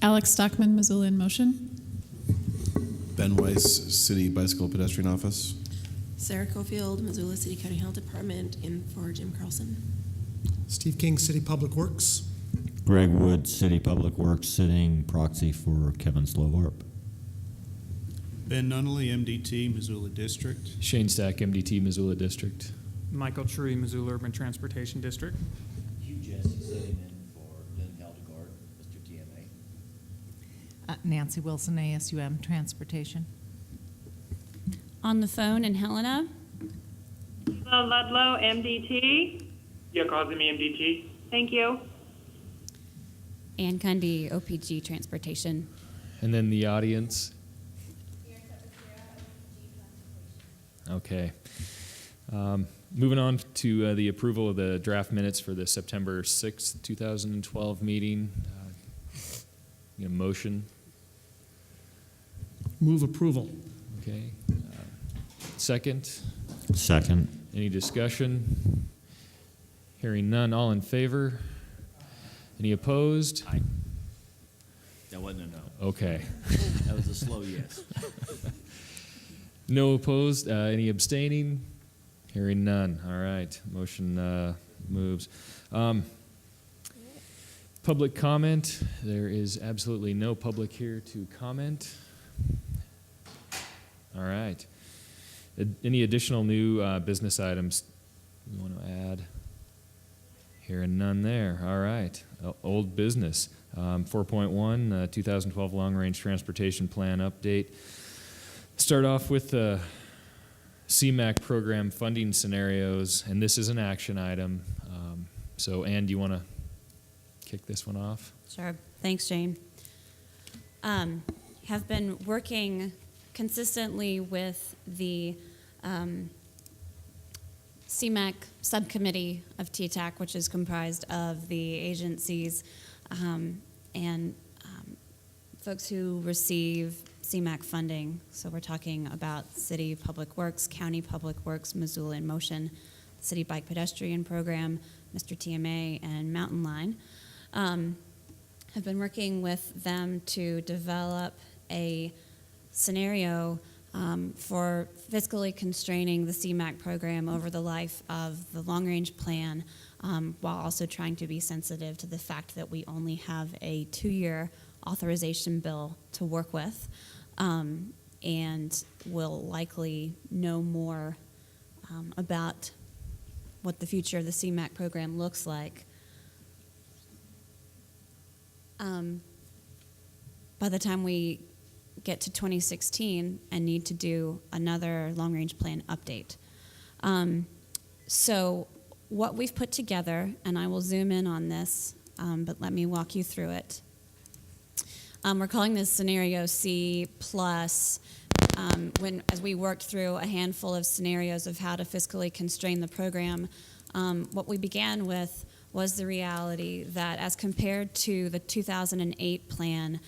Alex Stockman, Missoula in motion. Ben Weiss, City Bicycle Pedestrian Office. Sarah Coalfield, Missoula City County Health Department, in for Jim Carlson. Steve King, City Public Works. Greg Wood, City Public Works, sitting proxy for Kevin Slovarp. Ben Nunnally, MDT, Missoula District. Shane Stack, MDT, Missoula District. Michael Tree, Missoula Urban Transportation District. Hugh Jesse sitting in for Lynn Hildegard, Mr. TMA. Nancy Wilson, ASUM Transportation. On the phone in Helena. Ludlow, MDT. Yeah, Cosme, MDT. Thank you. Ann Cundy, OPG Transportation. And then the audience. Okay. Moving on to the approval of the draft minutes for the September 6th, 2012 meeting. Motion. Move approval. Okay. Second. Second. Any discussion? Hearing none. All in favor? Any opposed? Aye. That wasn't a no. Okay. That was a slow yes. No opposed. Any abstaining? Hearing none. All right. Motion moves. Public comment. There is absolutely no public here to comment. All right. Any additional new business items you want to add? Hearing none there. All right. Old business. 4.1, 2012 Long Range Transportation Plan Update. Start off with the CMAQ program funding scenarios, and this is an action item. So, Ann, do you want to kick this one off? Sure. Thanks, Jane. Have been working consistently with the CMAQ subcommittee of TTAC, which is comprised of the agencies and folks who receive CMAQ funding. So we're talking about City Public Works, County Public Works, Missoula in Motion, City Bike Pedestrian Program, Mr. TMA, and Mountain Line. Have been working with them to develop a scenario for fiscally constraining the CMAQ program over the life of the long-range plan, while also trying to be sensitive to the fact that we only have a 2-year authorization bill to work with, and will likely know more about what the future of the CMAQ program looks like by the time we get to 2016 and need to do another long-range plan update. So what we've put together, and I will zoom in on this, but let me walk you through it. We're calling this Scenario C plus, as we worked through a handful of scenarios of how to fiscally constrain the program, what we began with was the reality that as compared to the 2008 plan,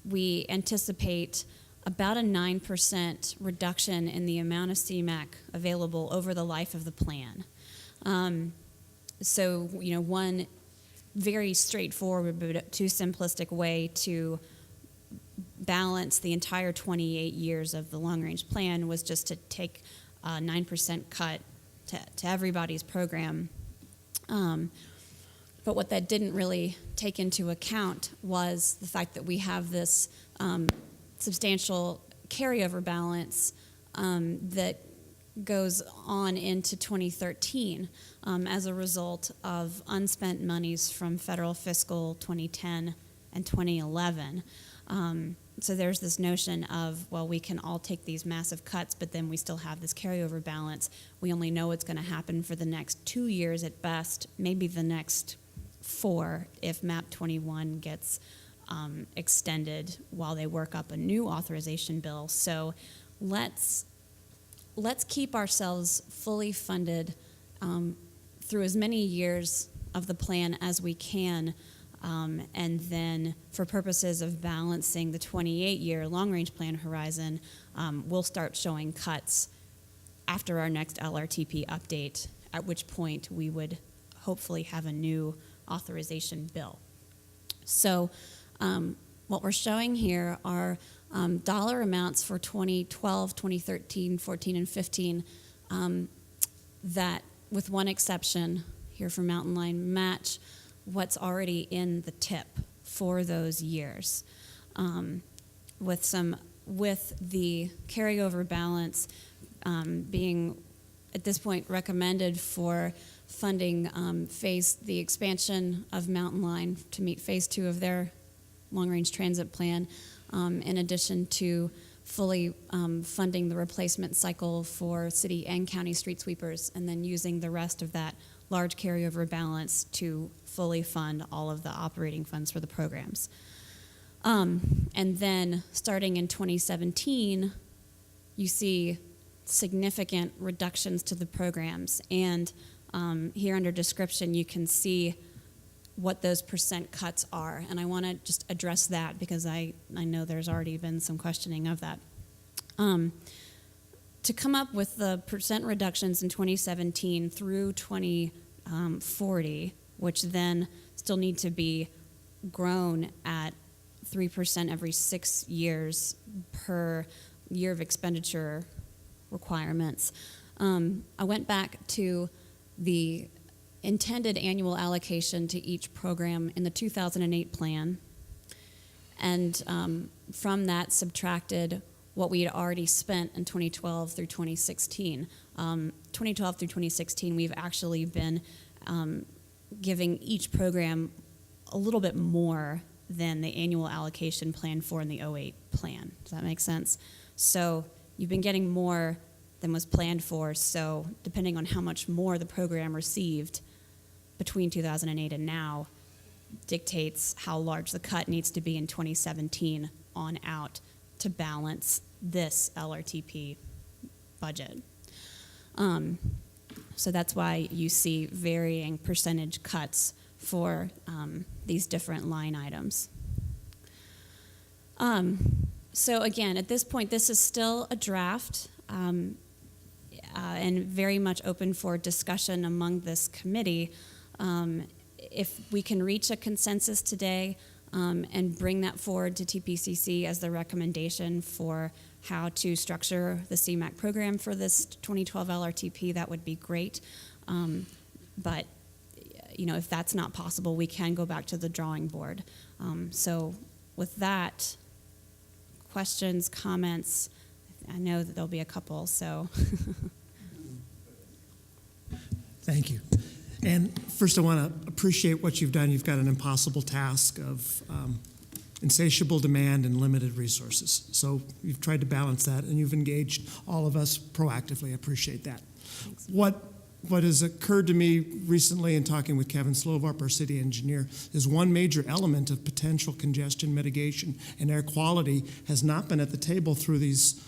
we anticipate about a 9% reduction in the amount of CMAQ available over the life of the plan. So, one very straightforward but too simplistic way to balance the entire 28 years of the long-range plan was just to take a 9% cut to everybody's program. But what that didn't really take into account was the fact that we have this substantial carryover balance that goes on into 2013 as a result of unspent monies from federal fiscal 2010 and 2011. So there's this notion of, well, we can all take these massive cuts, but then we still have this carryover balance. We only know what's going to happen for the next 2 years at best, maybe the next 4 if MAP 21 gets extended while they work up a new authorization bill. So let's keep ourselves fully funded through as many years of the plan as we can, and then for purposes of balancing the 28-year long-range plan horizon, we'll start showing cuts after our next LRTP update, at which point we would hopefully have a new authorization bill. So What we're showing here are dollar amounts for 2012, 2013, 14, and 15 that, with one exception here for Mountain Line, match what's already in the tip for those years. With the carryover balance being at this point recommended for funding the expansion of Mountain Line to meet phase 2 of their long-range transit plan, in addition to fully funding the replacement cycle for city and county street sweepers, and then using the rest of that large carryover balance to fully fund all of the operating funds for the programs. And then starting in 2017, you see significant reductions to the programs. And here under description, you can see what those percent cuts are. And I want to just address that because I know there's already been some questioning of that. To come up with the percent reductions in 2017 through 2040, which then still need to be grown at 3% every 6 years per year of expenditure requirements. I went back to the intended annual allocation to each program in the 2008 plan, and from that subtracted what we had already spent in 2012 through 2016. 2012 through 2016, we've actually been giving each program a little bit more than the annual allocation plan for in the 08 plan. Does that make sense? So you've been getting more than was planned for, so depending on how much more the program received between 2008 and now dictates how large the cut needs to be in 2017 on out to balance this LRTP budget. So that's why you see varying percentage cuts for these different line items. So again, at this point, this is still a draft and very much open for discussion among this committee. If we can reach a consensus today and bring that forward to TPCC as the recommendation for how to structure the CMAQ program for this 2012 LRTP, that would be great. But if that's not possible, we can go back to the drawing board. So with that, questions, comments, I know that there'll be a couple, so. Thank you. And first I want to appreciate what you've done. You've got an impossible task of insatiable demand and limited resources. So you've tried to balance that, and you've engaged all of us proactively. I appreciate that. Thanks. What has occurred to me recently in talking with Kevin Slovarp, our city engineer, is one major element of potential congestion mitigation and air quality has not been at the table through these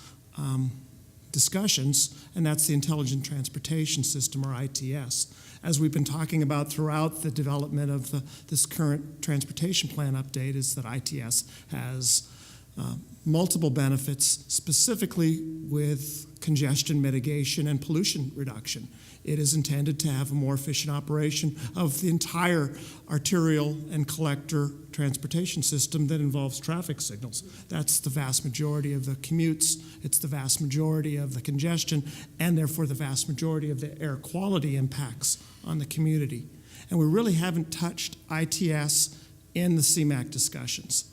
discussions, and that's the Intelligent Transportation System, or ITS. As we've been talking about throughout the development of this current transportation plan update, is that ITS has multiple benefits, specifically with congestion mitigation and pollution reduction. It is intended to have a more efficient operation of the entire arterial and collector transportation system that involves traffic signals. That's the vast majority of the commutes, it's the vast majority of the congestion, and therefore the vast majority of the air quality impacts on the community. And we really haven't touched ITS in the CMAQ discussions.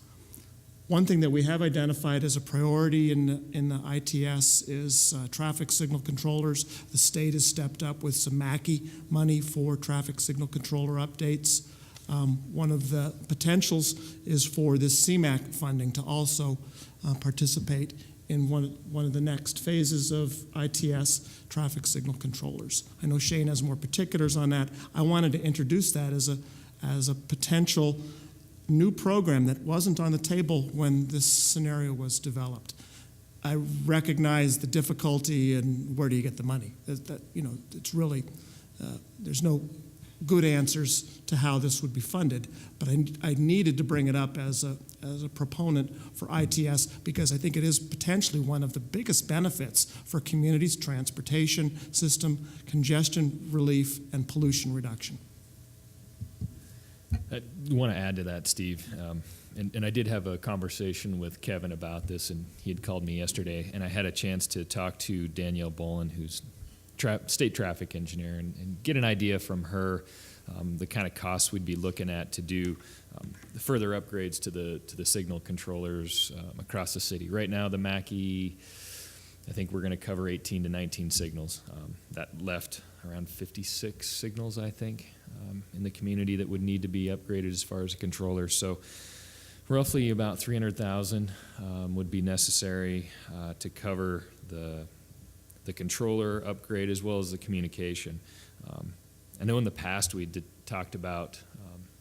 One thing that we have identified as a priority in the ITS is traffic signal controllers. The state has stepped up with some MACI money for traffic signal controller updates. One of the potentials is for this CMAQ funding to also participate in one of the next phases of ITS traffic signal controllers. I know Shane has more particulars on that. I wanted to introduce that as a potential new program that wasn't on the table when this scenario was developed. I recognize the difficulty and where do you get the money? It's really, there's no good answers to how this would be funded, but I needed to bring it up as a proponent for ITS because I think it is potentially one of the biggest benefits for communities' transportation system, congestion relief, and pollution reduction. I want to add to that, Steve. And I did have a conversation with Kevin about this, and he had called me yesterday, and I had a chance to talk to Danielle Bolin, who's state traffic engineer, and get an idea from her the kind of costs we'd be looking at to do the further upgrades to the signal controllers across the city. Right now, the Mackey, I think we're going to cover 18 to 19 signals. That left around 56 signals, I think, in the community that would need to be upgraded as far as a controller. So roughly about $300,000 would be necessary to cover the controller upgrade as well as the communication. I know in the past we talked about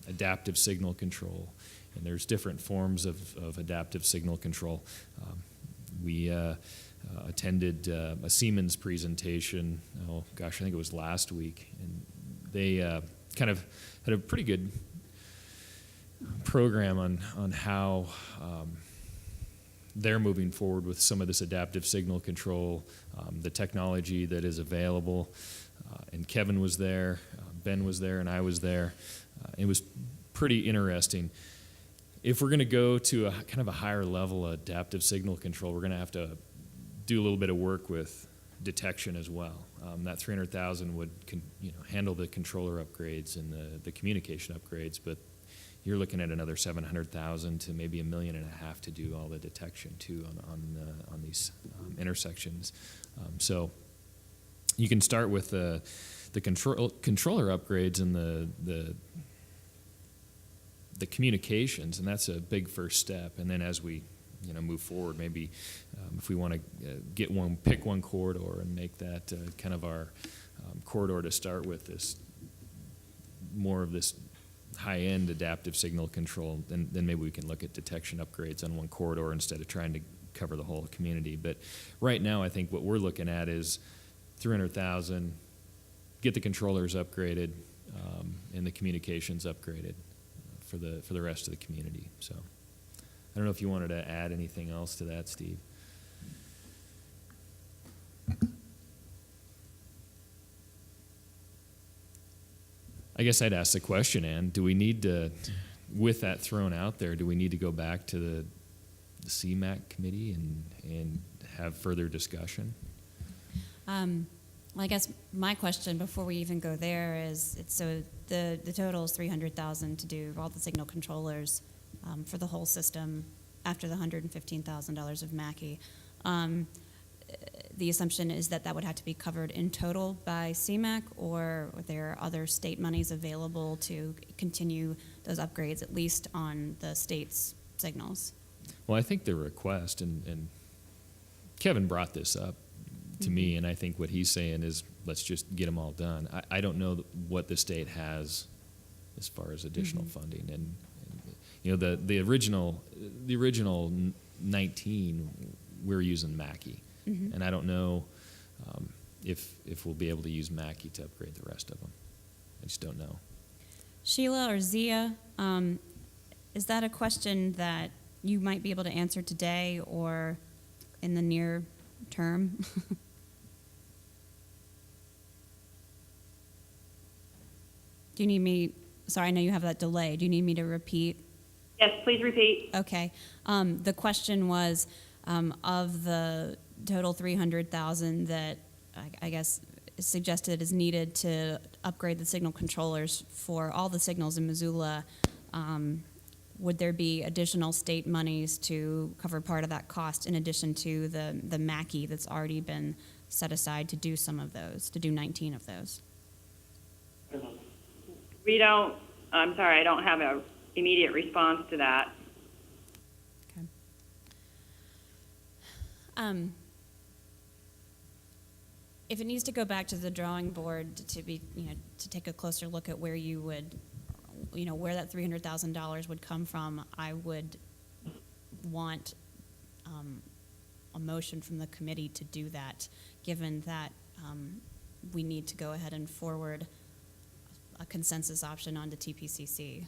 adaptive signal control, and there's different forms of adaptive signal control. We attended a Siemens presentation, I think it was last week, and they kind of had a pretty good program on how they're moving forward with some of this adaptive signal control, the technology that is available. And Kevin was there, Ben was there, and I was there. It was pretty interesting. If we're going to go to a kind of a higher level adaptive signal control, we're going to have to do a little bit of work with detection as well. That $300,000 would handle the controller upgrades and the communication upgrades, but you're looking at another $700,000 to maybe $1.5 million to do all the detection too on these intersections. So you can start with the controller upgrades and the communications, and that's a big first step. And then as we move forward, maybe if we want to pick one corridor and make that kind of our corridor to start with, this more of this high-end adaptive signal control, then maybe we can look at detection upgrades on one corridor instead of trying to cover the whole community. But right now, I think what we're looking at is $300,000, get the controllers upgraded, and the communications upgraded for the rest of the community. So I don't know if you wanted to add anything else to that, Steve. I guess I'd ask the question, Ann, do we need to, with that thrown out there, do we need to go back to the CMAC committee and have further discussion? Well, I guess my question before we even go there is, so the total is $300,000 to do all the signal controllers for the whole system after the $115,000 of Mackey. The assumption is that would have to be covered in total by CMAC, or are there other state monies available to continue those upgrades, at least on the state's signals? Well, I think the request, and Kevin brought this up to me, and I think what he's saying is let's just get them all done. I don't know what the state has as far as additional funding, and the original 19 we're using Mackey. And I don't know if we'll be able to use Mackey to upgrade the rest of them. I just don't know. Sheila or Zia, is that a question that you might be able to answer today or in the near term? Do you need me, sorry, I know you have that delay. Do you need me to repeat? Yes, please repeat. Okay. The question was, of the total $300,000 that I guess is suggested is needed to upgrade the signal controllers for all the signals in Missoula, would there be additional state monies to cover part of that cost in addition to the Mackey that's already been set aside to do some of those, to do 19 of those? I'm sorry, I don't have an immediate response to that. Okay. If it needs to go back to the drawing board to be, to take a closer look at where you would, where that $300,000 would come from, I would want a motion from the committee to do that, given that we need to go ahead and forward a consensus option onto TPCC,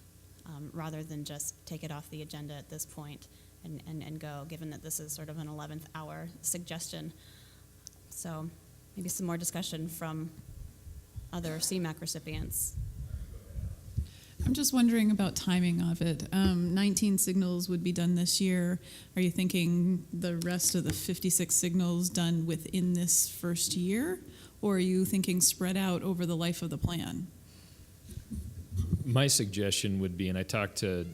rather than just take it off the agenda at this point and go, given that this is sort of an 11th hour suggestion. So maybe some more discussion from other CMAC recipients. I'm just wondering about timing of it. 19 signals would be done this year. Are you thinking the rest of the 56 signals done within this first year? Or are you thinking spread out over the life of the plan? My suggestion would be, and I talked to,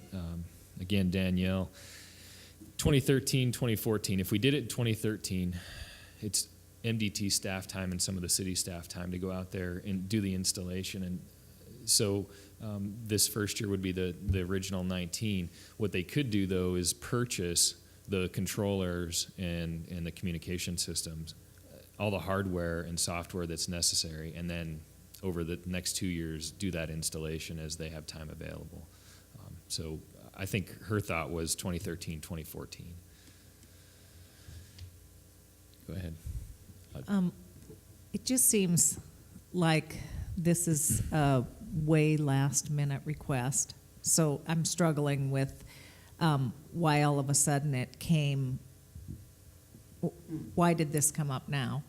again, Danielle, 2013, 2014. If we did it in 2013, it's MDT staff time and some of the city staff time to go out there and do the installation. And so this first year would be the original 19. What they could do, though, is purchase the controllers and the communication systems, all the hardware and software that's necessary, and then over the next 2 years do that installation as they have time available. So I think her thought was 2013, 2014. Go ahead. It just seems like this is a way last minute request. So I'm struggling with why all of a sudden it came, why did this come up now?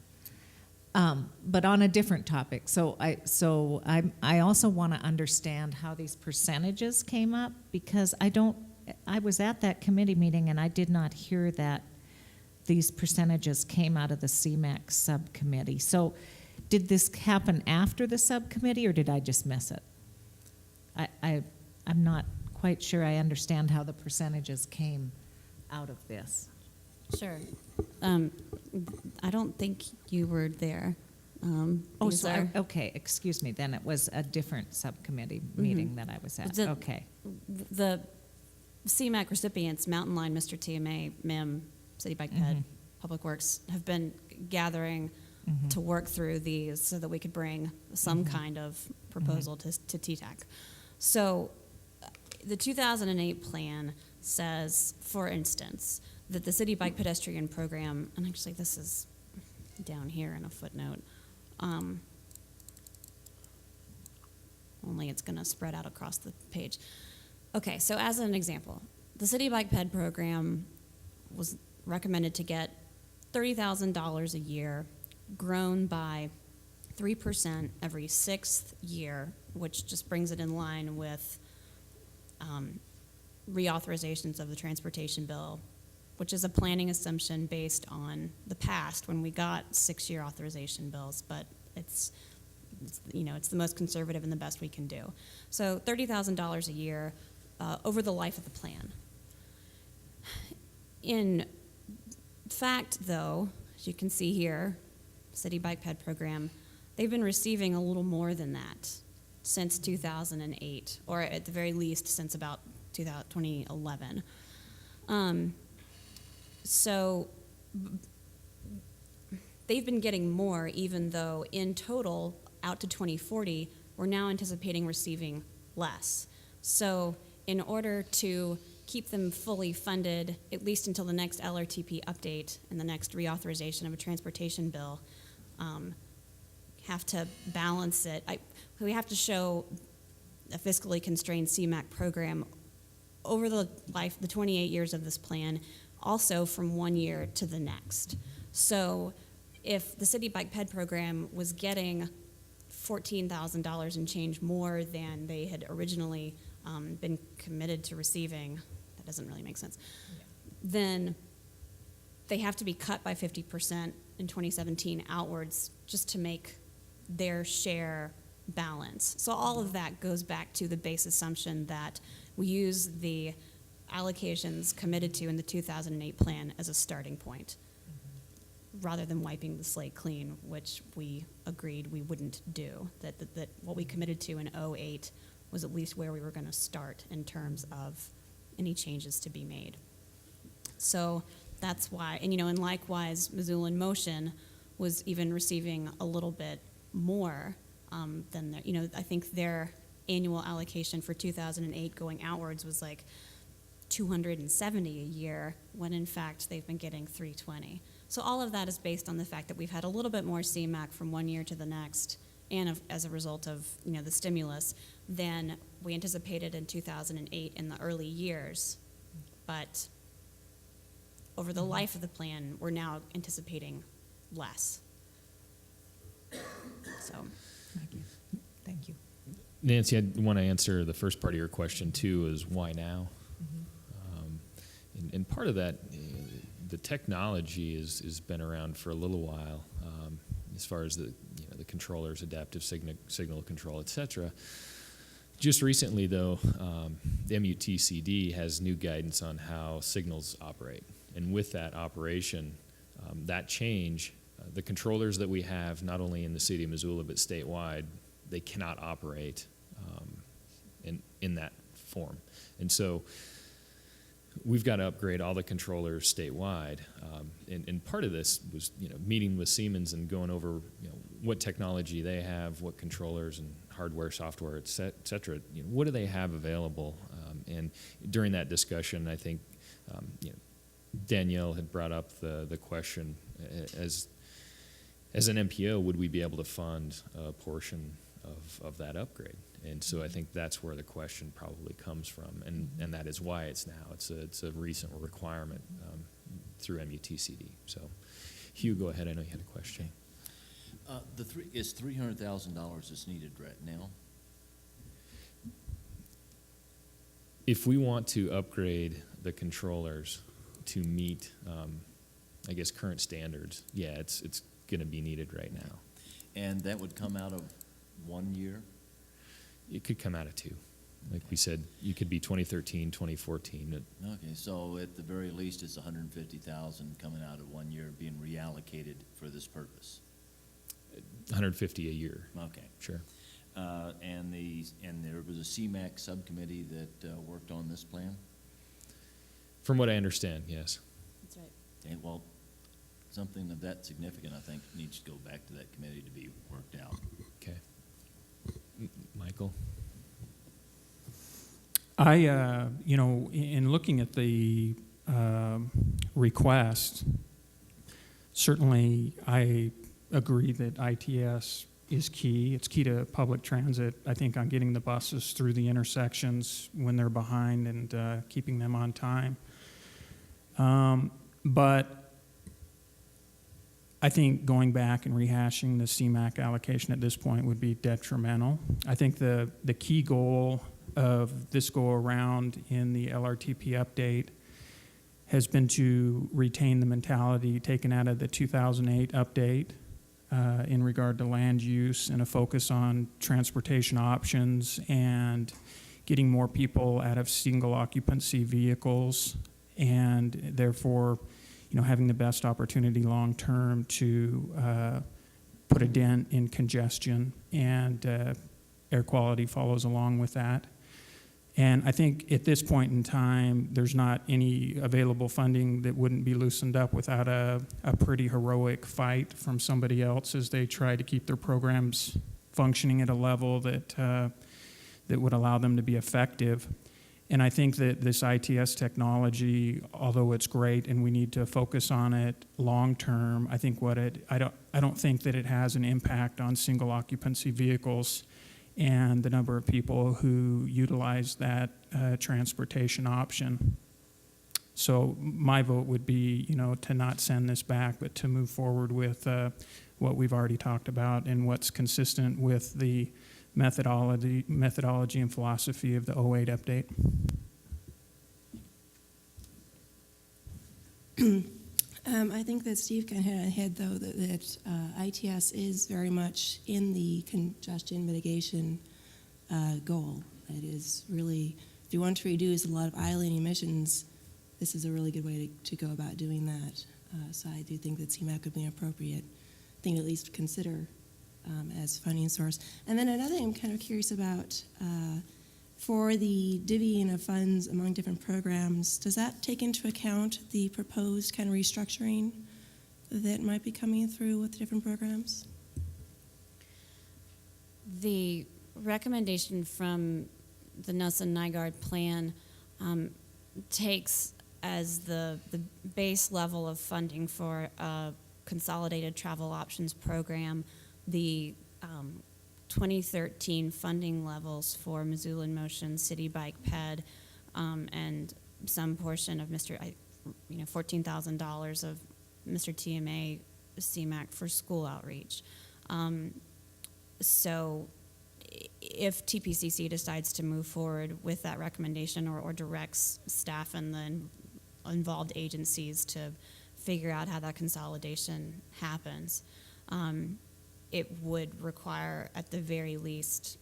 But on a different topic. So I also want to understand how these percentages came up, because I was at that committee meeting and I did not hear that these percentages came out of the CMAQ subcommittee. So did this happen after the subcommittee, or did I just miss it? I'm not quite sure I understand how the percentages came out of this. Sure. I don't think you were there. Okay, excuse me, then it was a different subcommittee meeting that I was at. Okay. The CMAQ recipients, Mountain Line, Mr. TMA, MIM, City Bike Ped, Public Works, have been gathering to work through these so that we could bring some kind of proposal to TTAC. So the 2008 plan says, for instance, that the City Bike Pedestrian Program, and actually this is down here in a footnote, only it's going to spread out across the page. Okay, so as an example, the City Bike Ped Program was recommended to get $30,000 a year, grown by 3% every 6th year, which just brings it in line with reauthorizations of the transportation bill, which is a planning assumption based on the past when we got 6-year authorization bills, but it's the most conservative and the best we can do. So $30,000 a year over the life of the plan. In fact, though, as you can see here, City Bike Ped Program, they've been receiving a little more than that since 2008, or at the very least since about 2011. So they've been getting more, even though in total, out to 2040, we're now anticipating receiving less. So in order to keep them fully funded, at least until the next LRTP update and the next reauthorization of a transportation bill, have to balance it. We have to show a fiscally constrained CMAQ program over the 28 years of this plan, also from 1 year to the next. So if the City Bike Ped Program was getting $14,000 and change more than they had originally been committed to receiving, that doesn't really make sense, then they have to be cut by 50% in 2017 outwards just to make their share balance. So all of that goes back to the base assumption that we use the allocations committed to in the 2008 plan as a starting point, rather than wiping the slate clean, which we agreed we wouldn't do, that what we committed to in 2008 was at least where we were going to start in terms of any changes to be made. So that's why, and likewise, Missoula in Motion was even receiving a little bit more than their, I think their annual allocation for 2008 going outwards was like $270 a year, when in fact they've been getting $320. So all of that is based on the fact that we've had a little bit more CMAQ from 1 year to the next, and as a result of the stimulus, than we anticipated in 2008 in the early years. But over the life of the plan, we're now anticipating less. So, Thank you. Nancy, I want to answer the first part of your question too, is why now? And part of that, the technology has been around for a little while, as far as the controllers, adaptive signal control, et cetera. Just recently, though, the MUTCD has new guidance on how signals operate. And with that operation, that change, the controllers that we have, not only in the city of Missoula, but statewide, they cannot operate in that form. And so we've got to upgrade all the controllers statewide. And part of this was, meeting with Siemens and going over, what technology they have, what controllers and hardware, software, et cetera, what do they have available? And during that discussion, I think, Danielle had brought up the question, as an MPO, would we be able to fund a portion of that upgrade? And so I think that's where the question probably comes from, and that is why it's now. It's a recent requirement through MUTCD. So, Hugh, go ahead. I know you had a question. Is $300,000 is needed right now? If we want to upgrade the controllers to meet, I guess, current standards, yeah, it's going to be needed right now. And that would come out of 1 year? It could come out of 2. Like we said, you could be 2013, 2014. Okay, so at the very least, it's $150,000 coming out of 1 year being reallocated for this purpose. 150 a year. Okay. Sure. And there was a CMAQ subcommittee that worked on this plan? From what I understand, yes. That's right. Okay, well, something of that significant, I think, needs to go back to that committee to be worked out. Okay. Michael? I, in looking at the request, certainly I agree that ITS is key. It's key to public transit, I think, on getting the buses through the intersections when they're behind and keeping them on time. But I think going back and rehashing the CMAQ allocation at this point would be detrimental. I think the key goal of this go-around in the LRTP update has been to retain the mentality taken out of the 2008 update in regard to land use and a focus on transportation options and getting more people out of single occupancy vehicles, and therefore, having the best opportunity long term to put a dent in congestion, and air quality follows along with that. And I think at this point in time, there's not any available funding that wouldn't be loosened up without a pretty heroic fight from somebody else as they try to keep their programs functioning at a level that would allow them to be effective. And I think that this ITS technology, although it's great and we need to focus on it long term, I think I don't think that it has an impact on single occupancy vehicles and the number of people who utilize that transportation option. So my vote would be, to not send this back, but to move forward with what we've already talked about and what's consistent with the methodology and philosophy of the 08 update. I think that Steve kind of hit on ahead, though, that ITS is very much in the congestion mitigation goal. It is really, if you want to reduce a lot of idling emissions, this is a really good way to go about doing that. So I do think that CMAQ would be an appropriate thing to at least consider as funding source. And then another thing I'm kind of curious about, for the divvying of funds among different programs, does that take into account the proposed kind of restructuring that might be coming through with the different programs? The recommendation from the Nelson-Nygaard plan takes as the base level of funding for a consolidated travel options program the 2013 funding levels for Missoula in Motion, City Bike Ped, and some portion of $14,000 of Mr. TMA CMAQ for school outreach. So if TPCC decides to move forward with that recommendation or directs staff and the involved agencies to figure out how that consolidation happens, it would require at the very least,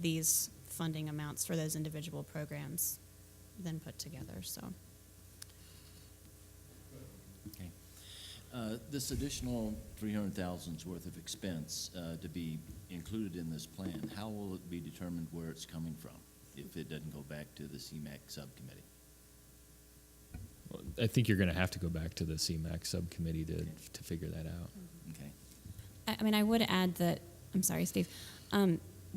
these funding amounts for those individual programs then put together, so. Okay. This additional 300,000's worth of expense to be included in this plan, how will it be determined where it's coming from if it doesn't go back to the CMAQ subcommittee? Well, I think you're going to have to go back to the CMAQ subcommittee to figure that out. Okay. I mean, I would add that, I'm sorry, Steve,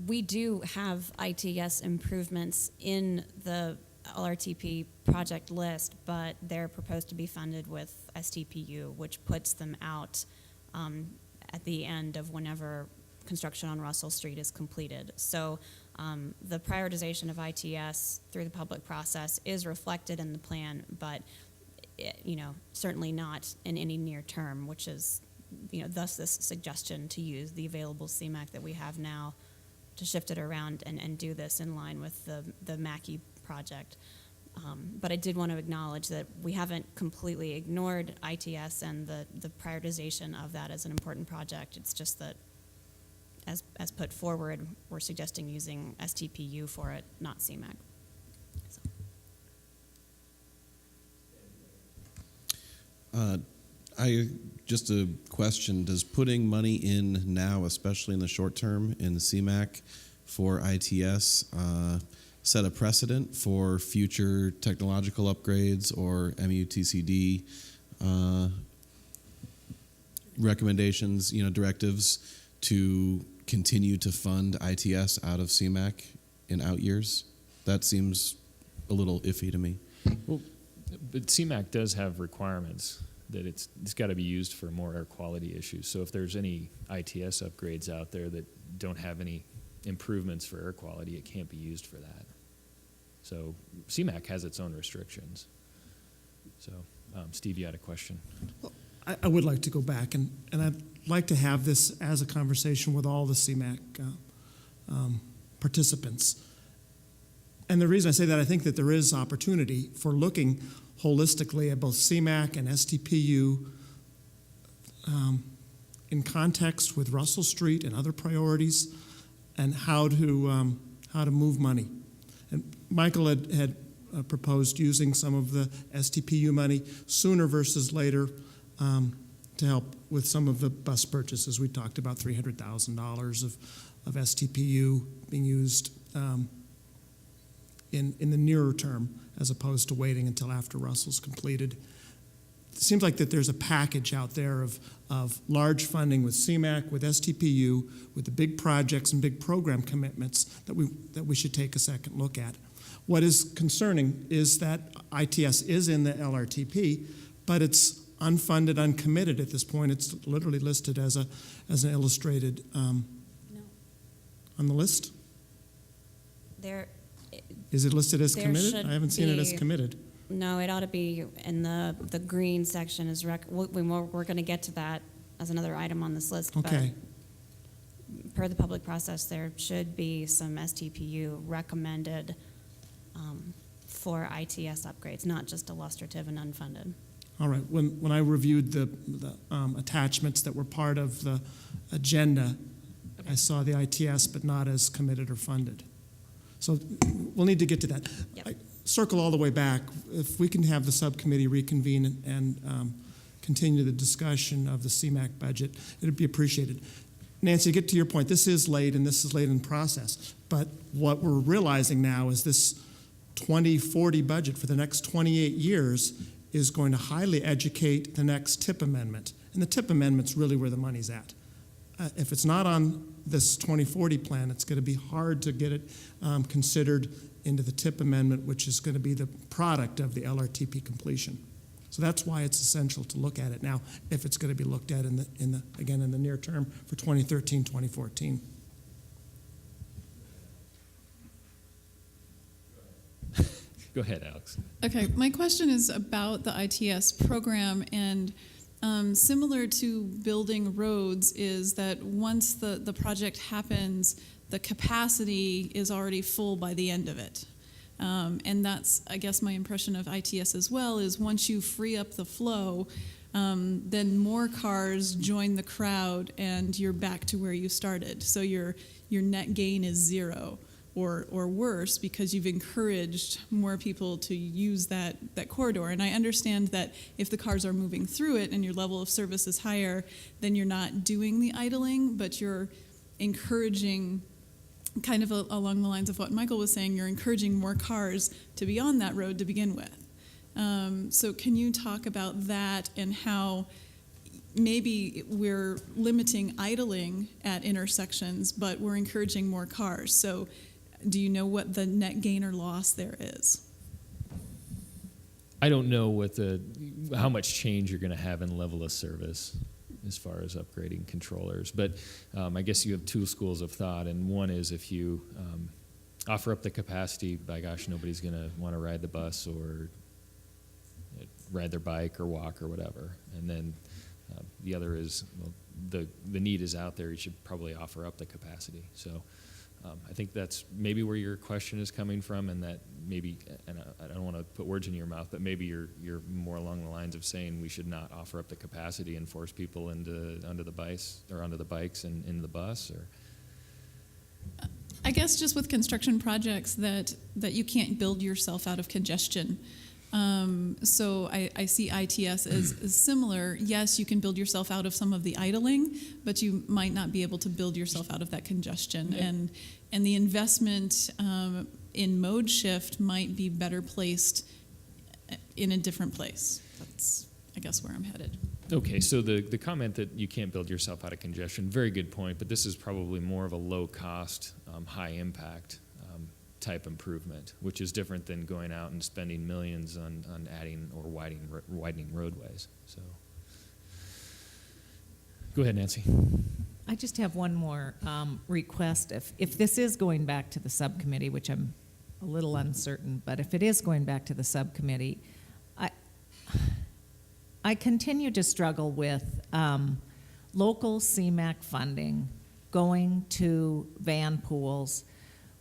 we do have ITS improvements in the LRTP project list, but they're proposed to be funded with STPU, which puts them out at the end of whenever construction on Russell Street is completed. So the prioritization of ITS through the public process is reflected in the plan, but certainly not in any near term, which is, thus this suggestion to use the available CMAQ that we have now to shift it around and do this in line with the Mackey project. But I did want to acknowledge that we haven't completely ignored ITS and the prioritization of that as an important project. It's just that as put forward, we're suggesting using STPU for it, not CMAQ. So. Just a question, does putting money in now, especially in the short term in the CMAQ for ITS, set a precedent for future technological upgrades or MUTCD recommendations, directives to continue to fund ITS out of CMAQ in out years? That seems a little iffy to me. Well, but CMAQ does have requirements that it's got to be used for more air quality issues. So if there's any ITS upgrades out there that don't have any improvements for air quality, it can't be used for that. So CMAQ has its own restrictions. So, Steve, you had a question. Well, I would like to go back, and I'd like to have this as a conversation with all the CMAQ participants. And the reason I say that, I think that there is opportunity for looking holistically at both CMAQ and STPU in context with Russell Street and other priorities, and how to move money. And Michael had proposed using some of the STPU money sooner versus later to help with some of the bus purchases. We talked about $300,000 of STPU being used in the nearer term, as opposed to waiting until after Russell's completed. It seems like that there's a package out there of large funding with CMAQ, with STPU, with the big projects and big program commitments that we should take a second look at. What is concerning is that ITS is in the LRTP, but it's unfunded, uncommitted at this point. It's literally listed as an illustrated No. on the list. There. Is it listed as committed? should I haven't seen it as be- committed. No, it ought to be in the green section. We're going to get to that as another item on this list. Okay. But per the public process, there should be some STPU recommended for ITS upgrades, not just illustrative and unfunded. All right. When I reviewed the attachments that were part of the agenda, I saw the ITS, but not as committed or funded. So we'll need to get to that. Yep. I circle all the way back. If we can have the subcommittee reconvene and continue the discussion of the CMAQ budget, it would be appreciated. Nancy, to get to your point, this is late, and this is late in process. But what we're realizing now is this 2040 budget for the next 28 years is going to highly educate the next TIP amendment. And the TIP amendment's really where the money's at. If it's not on this 2040 plan, it's going to be hard to get it considered into the TIP amendment, which is going to be the product of the LRTP completion. So that's why it's essential to look at it now, if it's going to be looked at in the near term for 2013, 2014. Go ahead, Alex. Okay, my question is about the ITS program, and similar to building roads is that once the project happens, the capacity is already full by the end of it. And that's, I guess, my impression of ITS as well, is once you free up the flow, then more cars join the crowd and you're back to where you started. So your net gain is zero or worse, because you've encouraged more people to use that corridor. And I understand that if the cars are moving through it and your level of service is higher, then you're not doing the idling, but you're encouraging, kind of along the lines of what Michael was saying, you're encouraging more cars to be on that road to begin with. So can you talk about that and how maybe we're limiting idling at intersections, but we're encouraging more cars? So do you know what the net gain or loss there is? I don't know how much change you're going to have in level of service as far as upgrading controllers, but I guess you have two schools of thought, and one is if you offer up the capacity, by gosh, nobody's going to want to ride the bus or ride their bike or walk or whatever. And then the other is, well, the need is out there. You should probably offer up the capacity. So I think that's maybe where your question is coming from, and that maybe, and I don't want to put words in your mouth, but maybe you're more along the lines of saying we should not offer up the capacity and force people onto the bikes and into the bus, or. I guess just with construction projects that you can't build yourself out of congestion. So I see ITS as similar. Yes, you can build yourself out of some of the idling, but you might not be able to build yourself out of that congestion. Yeah. And the investment in mode shift might be better placed in a different place. That's, I guess, where I'm headed. Okay, so the comment that you can't build yourself out of congestion, very good point, but this is probably more of a low-cost, high-impact type improvement, which is different than going out and spending millions on adding or widening roadways. So, go ahead, Nancy. I just have one more request. If this is going back to the subcommittee, which I'm a little uncertain, but if it is going back to the subcommittee, I continue to struggle with local CMAQ funding going to van pools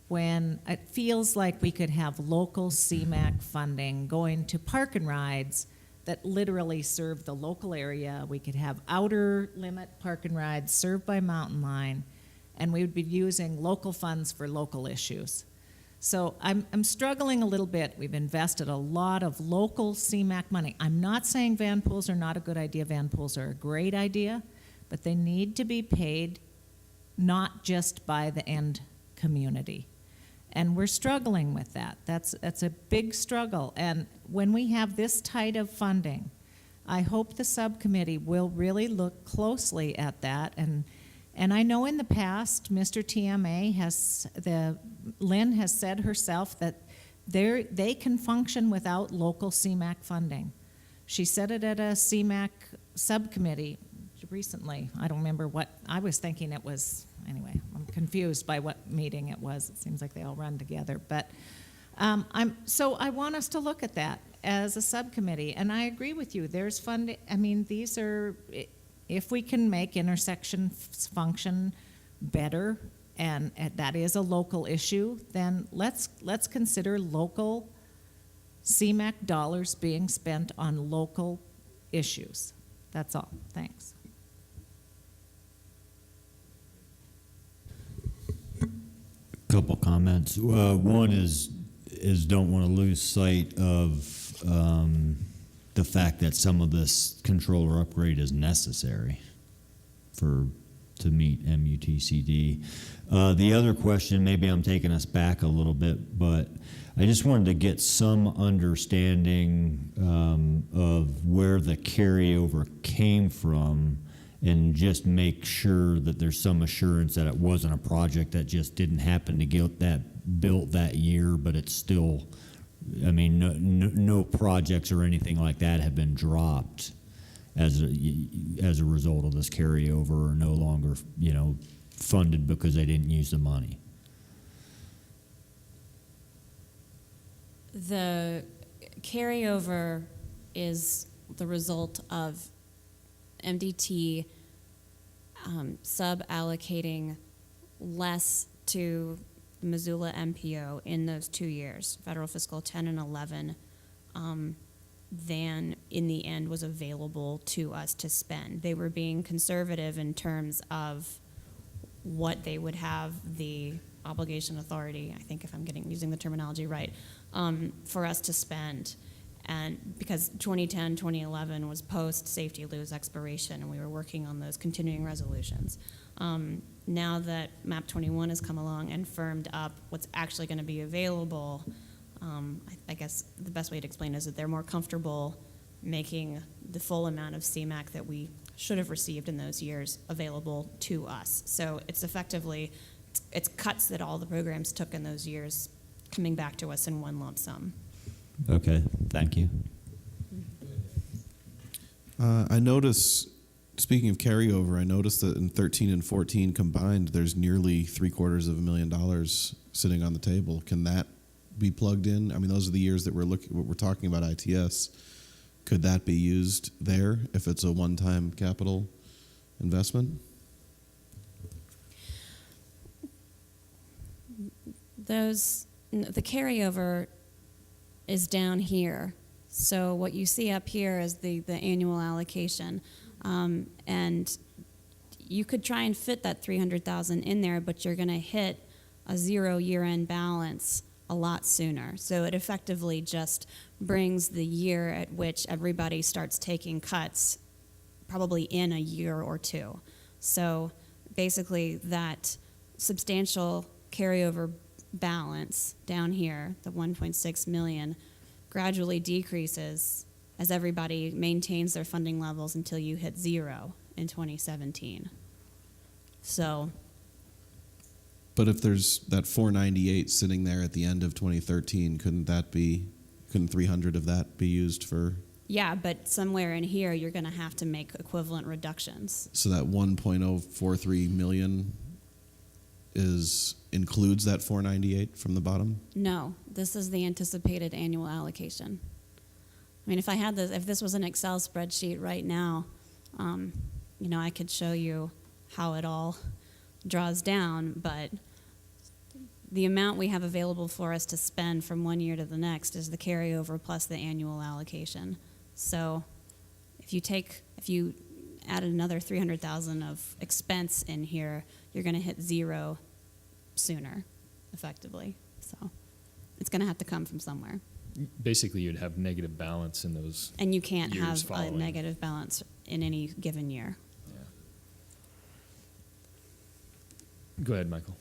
when it feels like we could have local CMAQ funding going to park and rides that literally serve the local area. We could have outer limit park and rides served by Mountain Line, and we would be using local funds for local issues. So I'm struggling a little bit. We've invested a lot of local CMAQ money. I'm not saying van pools are not a good idea. Van pools are a great idea, but they need to be paid not just by the end community. And we're struggling with that. That's a big struggle. And when we have this tight of funding, I hope the subcommittee will really look closely at that. And I know in the past, Mr. TMA Lynn has said herself that they can function without local CMAQ funding. She said it at a CMAQ subcommittee recently. I don't remember what, I was thinking it was, anyway, I'm confused by what meeting it was. It seems like they all run together. But so I want us to look at that as a subcommittee. And I agree with you. There's funding. I mean, these are, if we can make intersections function better, and that is a local issue, then let's consider local CMAQ dollars being spent on local issues. That's all. Thanks. Couple comments. One is don't want to lose sight of the fact that some of this controller upgrade is necessary to meet MUTCD. The other question, maybe I'm taking us back a little bit, but I just wanted to get some understanding of where the carryover came from, and just make sure that there's some assurance that it wasn't a project that just didn't happen to get that built that year, but it's still, I mean, no projects or anything like that have been dropped as a result of this carryover, or no longer, funded because they didn't use the money. The carryover is the result of MDT sub-allocating less to Missoula MPO in those 2 years, federal fiscal 10 and 11, than in the end was available to us to spend. They were being conservative in terms of what they would have the obligation authority, I think if I'm using the terminology right, for us to spend. And because 2010, 2011 was post-safety lose expiration, and we were working on those continuing resolutions. Now that MAP 21 has come along and firmed up what's actually going to be available, I guess the best way to explain it is that they're more comfortable making the full amount of CMAQ that we should have received in those years available to us. So it's effectively, it's cuts that all the programs took in those years coming back to us in one lump sum. Okay, thank you. I notice, speaking of carryover, I noticed that in 13 and 14 combined, there's nearly $750,000 sitting on the table. Can that be plugged in? I mean, those are the years that we're talking about ITS. Could that be used there if it's a one-time capital investment? The carryover is down here. So what you see up here is the annual allocation. And you could try and fit that $300,000 in there, but you're going to hit a 0 year-end balance a lot sooner. So it effectively just brings the year at which everybody starts taking cuts probably in a year or two. So basically that substantial carryover balance down here, the 1.6 million, gradually decreases as everybody maintains their funding levels until you hit 0 in 2017. So, but if there's that 498 sitting there at the end of 2013, couldn't 300 of that be used for? yeah, but somewhere in here you're going to have to make equivalent reductions. So that 1.043 million includes that 498 from the bottom? No, this is the anticipated annual allocation. I mean, if this was an Excel spreadsheet right now, I could show you how it all draws down, but the amount we have available for us to spend from one year to the next is the carryover plus the annual allocation. So if you added another $300,000 of expense in here, you're going to hit 0 sooner, effectively. So it's going to have to come from somewhere. Basically, you'd have negative balance in those. And you can't years have following. a negative balance in any given year. Yeah. Go ahead, Michael.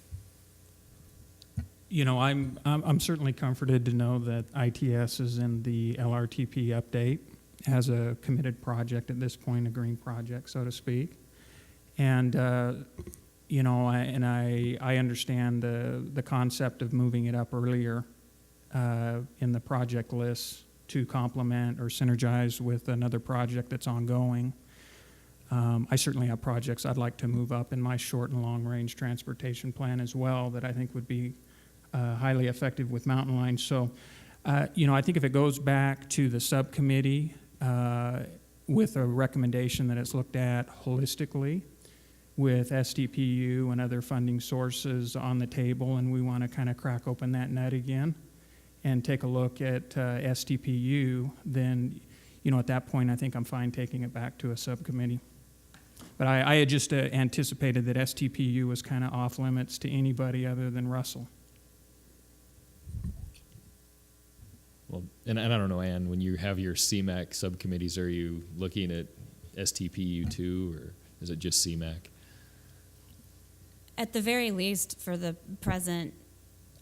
I'm certainly comforted to know that ITS is in the LRTP update, has a committed project at this point, a green project, so to speak. And I understand the concept of moving it up earlier in the project list to complement or synergize with another project that's ongoing. I certainly have projects I'd like to move up in my short and long range transportation plan as well that I think would be highly effective with Mountain Line. So, I think if it goes back to the subcommittee with a recommendation that it's looked at holistically with STPU and other funding sources on the table, and we want to kind of crack open that nut again and take a look at STPU, then, at that point, I think I'm fine taking it back to a subcommittee. But I had just anticipated that STPU was kind of off limits to anybody other than Russell. Well, and I don't know, Ann, when you have your CMAQ subcommittees, are you looking at STPU too, or is it just CMAQ? At the very least, for the present,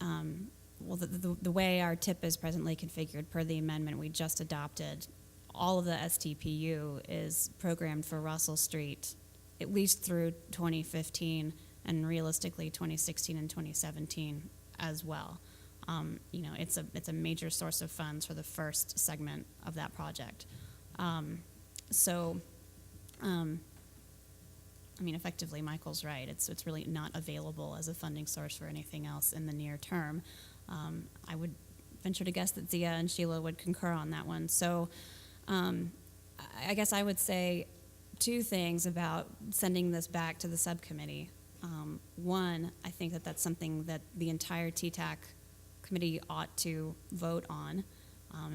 the way our TIP is presently configured per the amendment we just adopted, all of the STPU is programmed for Russell Street at least through 2015 and realistically 2016 and 2017 as well. It's a major source of funds for the first segment of that project. Effectively, Michael's right. It's really not available as a funding source for anything else in the near term. I would venture to guess that Zia and Sheila would concur on that one. So I guess I would say two things about sending this back to the subcommittee. One, I think that that's something that the entire TTAC committee ought to vote on,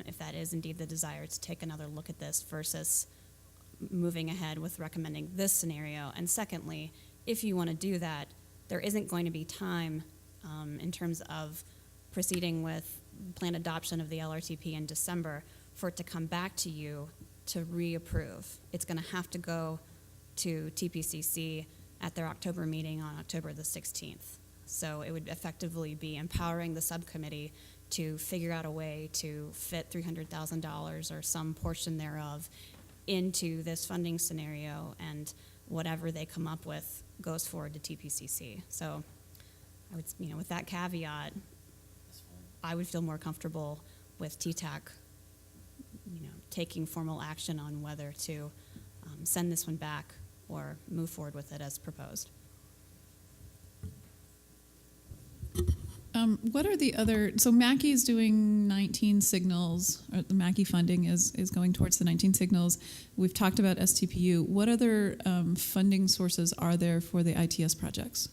if that is indeed the desire to take another look at this versus moving ahead with recommending this scenario. And secondly, if you want to do that, there isn't going to be time in terms of proceeding with plan adoption of the LRTP in December for it to come back to you to reapprove. It's going to have to go to TPCC at their October meeting on October the 16th. So it would effectively be empowering the subcommittee to figure out a way to fit $300,000 or some portion thereof into this funding scenario, and whatever they come up with goes forward to TPCC. So I would, with that caveat, I would feel more comfortable with TTAC, taking formal action on whether to send this one back or move forward with it as proposed. What are the other, so Mackey's doing 19 signals, or the Mackey funding is going towards the 19 signals. We've talked about STPU. What other funding sources are there for the ITS projects?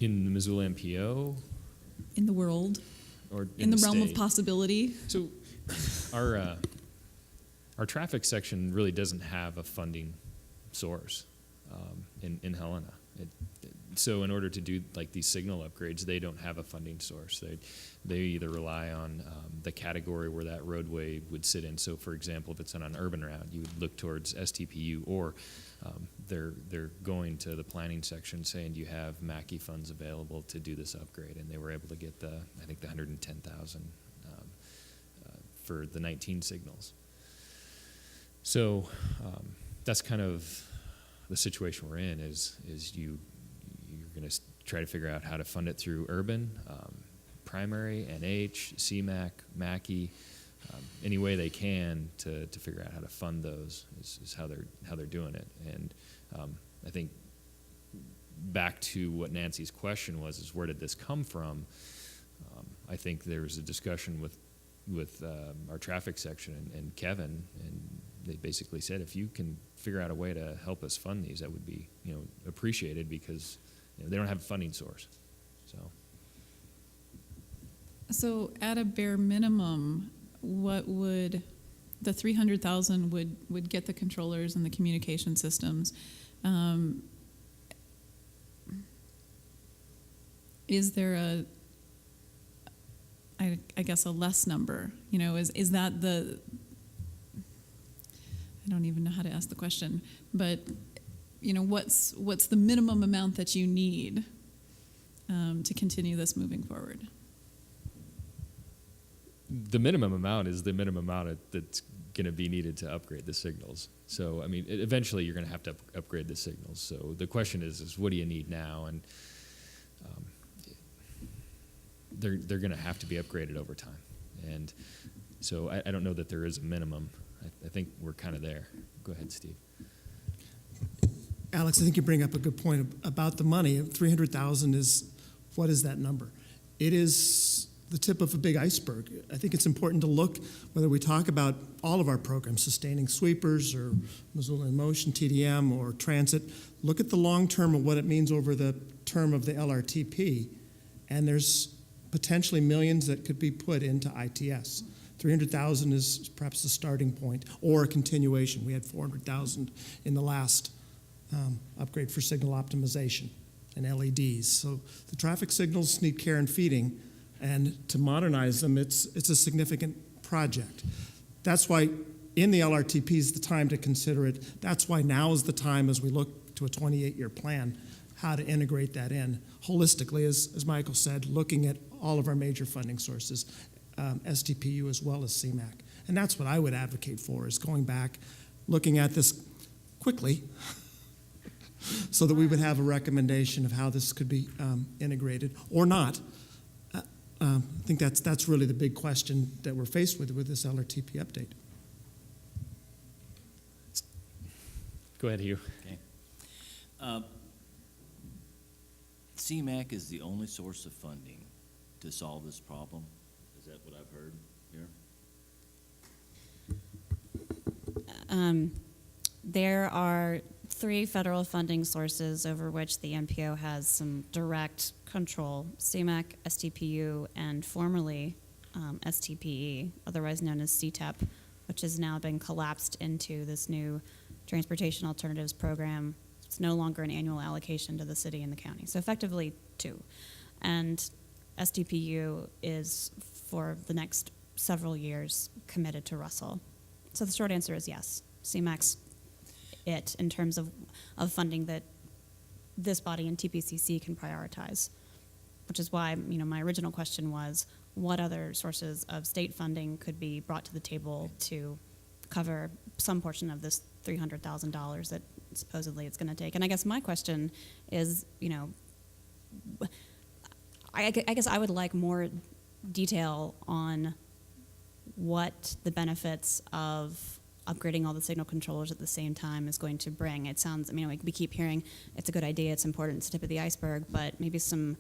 In the Missoula MPO? In the world? Or in the realm of state? possibility? So our traffic section really doesn't have a funding source in Helena. So in order to do like these signal upgrades, they don't have a funding source. They either rely on the category where that roadway would sit in. So for example, if it's on an urban route, you would look towards STPU, or they're going to the planning section saying, do you have Mackey funds available to do this upgrade? And they were able to get the 110,000 for the 19 signals. So that's kind of the situation we're in. Is you're going to try to figure out how to fund it through urban, primary, NH, CMAC, Mackey, any way they can to figure out how to fund those is how they're doing it. And I think back to what Nancy's question was, is where did this come from? I think there was a discussion with our traffic section and Kevin, and they basically said, if you can figure out a way to help us fund these, that would be appreciated, because they don't have a funding source. So at a bare minimum, what would the 300,000 would get the controllers and the communication systems? Is there I guess a less number? Is that the? I don't even know how to ask the question, but what's the minimum amount that you need to continue this moving forward? The minimum amount is the minimum amount that's going to be needed to upgrade the signals. So, eventually you're going to have to upgrade the signals. So the question is what do you need now? And they're going to have to be upgraded over time. And so I don't know that there is a minimum. I think we're kind of there. Go ahead, Steve. Alex, I think you bring up a good point about the money. 300,000 is, what is that number? It is the tip of a big iceberg. I think it's important to look, whether we talk about all of our programs, sustaining sweepers or Missoula in Motion, TDM, or transit, look at the long term of what it means over the term of the LRTP, and there's potentially millions that could be put into ITS. 300,000 is perhaps the starting point, or a continuation. We had 400,000 in the last upgrade for signal optimization and LEDs. So the traffic signals need care and feeding, and to modernize them, it's a significant project. That's why in the LRTP is the time to consider it. That's why now is the time, as we look to a 28-year plan, how to integrate that in holistically, as Michael said, looking at all of our major funding sources, STPU as well as CMAC. And that's what I would advocate for, is going back, looking at this quickly, so that we would have a recommendation of how this could be integrated or not. I think that's really the big question that we're faced with this LRTP update. Go ahead, Hugh. Okay. CMAC is the only source of funding to solve this problem. Is that what I've heard here? There are three federal funding sources over which the MPO has some direct control: CMAQ, STPU, and formerly STPE, otherwise known as CTEP, which has now been collapsed into this new Transportation Alternatives Program. It's no longer an annual allocation to the city and the county. So effectively two. And STPU is, for the next several years, committed to Russell. So the short answer is yes. CMAQ's it in terms of funding that this body and TPCC can prioritize, which is why, my original question was, what other sources of state funding could be brought to the table to cover some portion of this $300,000 that supposedly it's going to take? And I guess my question is, I guess I would like more detail on what the benefits of upgrading all the signal controllers at the same time is going to bring. It sounds, we keep hearing it's a good idea, it's important, it's the tip of the iceberg, but maybe some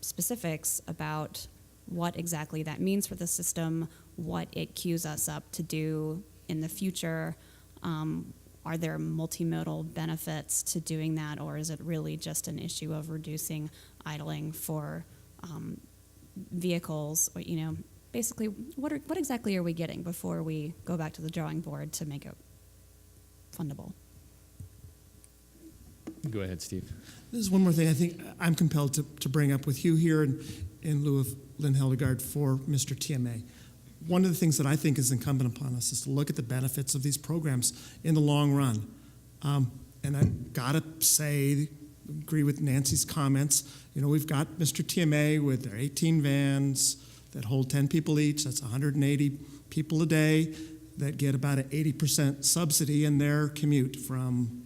specifics about what exactly that means for the system, what it cues us up to do in the future. Are there multimodal benefits to doing that, or is it really just an issue of reducing idling for vehicles? Or, basically, what exactly are we getting before we go back to the drawing board to make it fundable? Go ahead, Steve. There's one more thing I think I'm compelled to bring up with you here in lieu of Lynn Hildegard for Mr. TMA. One of the things that I think is incumbent upon us is to look at the benefits of these programs in the long run. And I've got to say, agree with Nancy's comments. We've got Mr. TMA with their 18 vans that hold 10 people each. That's 180 people a day that get about an 80% subsidy in their commute from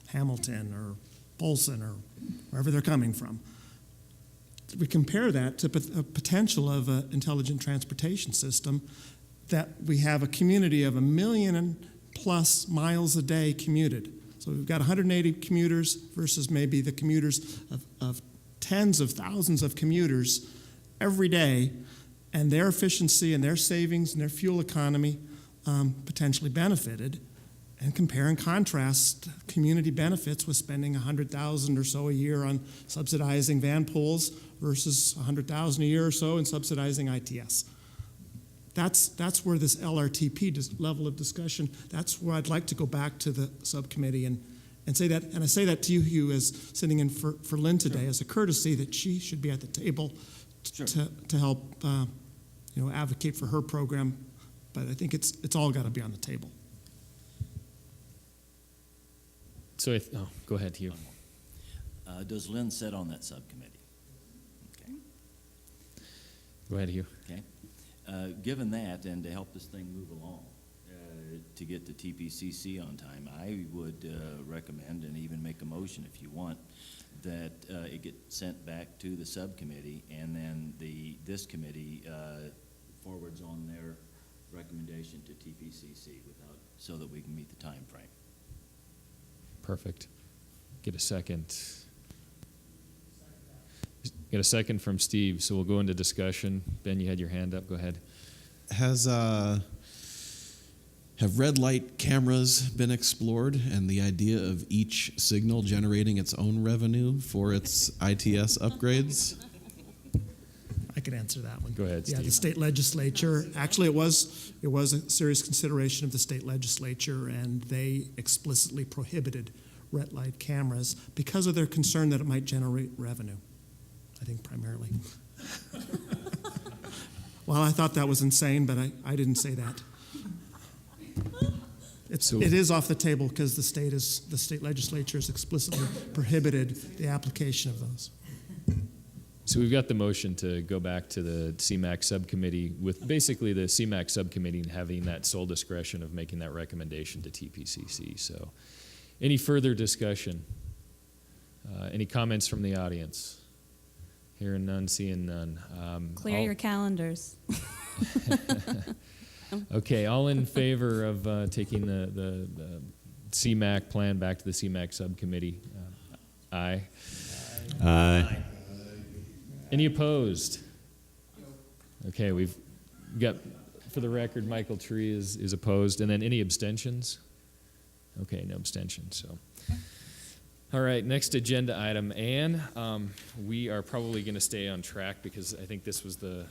Hamilton or Polson or wherever they're coming from. We compare that to a potential of an intelligent transportation system that we have a community of 1 million plus miles a day commuted. So we've got 180 commuters versus maybe the commuters of tens of thousands of commuters every day, and their efficiency and their savings and their fuel economy potentially benefited. And compare and contrast community benefits with spending $100,000 or so a year on subsidizing van pools versus $100,000 a year or so in subsidizing ITS. That's where this LRTP level of discussion, that's where I'd like to go back to the subcommittee and say that. And I say that to you, Hugh, as sitting in for Lynn today, as a courtesy that she should be at the table to help advocate for her program. But I think it's all got to be on the table. So, go ahead, Hugh. Does Lynn sit on that subcommittee? Okay. Go ahead, Hugh. Okay. Given that, and to help this thing move along, to get the TPCC on time, I would recommend, and even make a motion if you want, that it get sent back to the subcommittee, and then this committee forwards on their recommendation to TPCC so that we can meet the time frame. Perfect. Get a second. Get a second from Steve, so we'll go into discussion. Ben, you had your hand up. Go ahead. Have red light cameras been explored, and the idea of each signal generating its own revenue for its ITS upgrades? I could answer that one. Go ahead, Steve. Yeah, the state legislature, actually it was a serious consideration of the state legislature, and they explicitly prohibited red light cameras because of their concern that it might generate revenue, I think primarily. Well, I thought that was insane, but I didn't say that. It is off the table because the state legislature has explicitly prohibited the application of those. So we've got the motion to go back to the CMAQ subcommittee with basically the CMAQ subcommittee having that sole discretion of making that recommendation to TPCC. So any further discussion? Any comments from the audience? Hearing none, seeing none. Clear your calendars. Okay, all in favor of taking the CMAQ plan back to the CMAQ subcommittee? Aye. Aye. Any opposed? Okay, we've got, for the record, Michael Tree is opposed. And then any abstentions? Okay, no abstentions. So All right, next agenda item, Anne. We are probably going to stay on track because I think this was the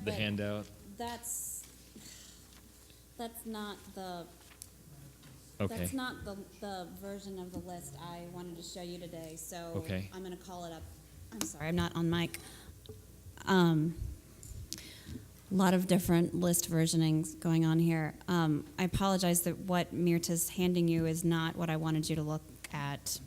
handout. That's not the Okay. That's not the version of the list I wanted to show you today. So Okay. I'm going to call it up. I'm sorry, I'm not on mic. A lot of different list versionings going on here. I apologize that what Mirta's handing you is not what I wanted you to look at.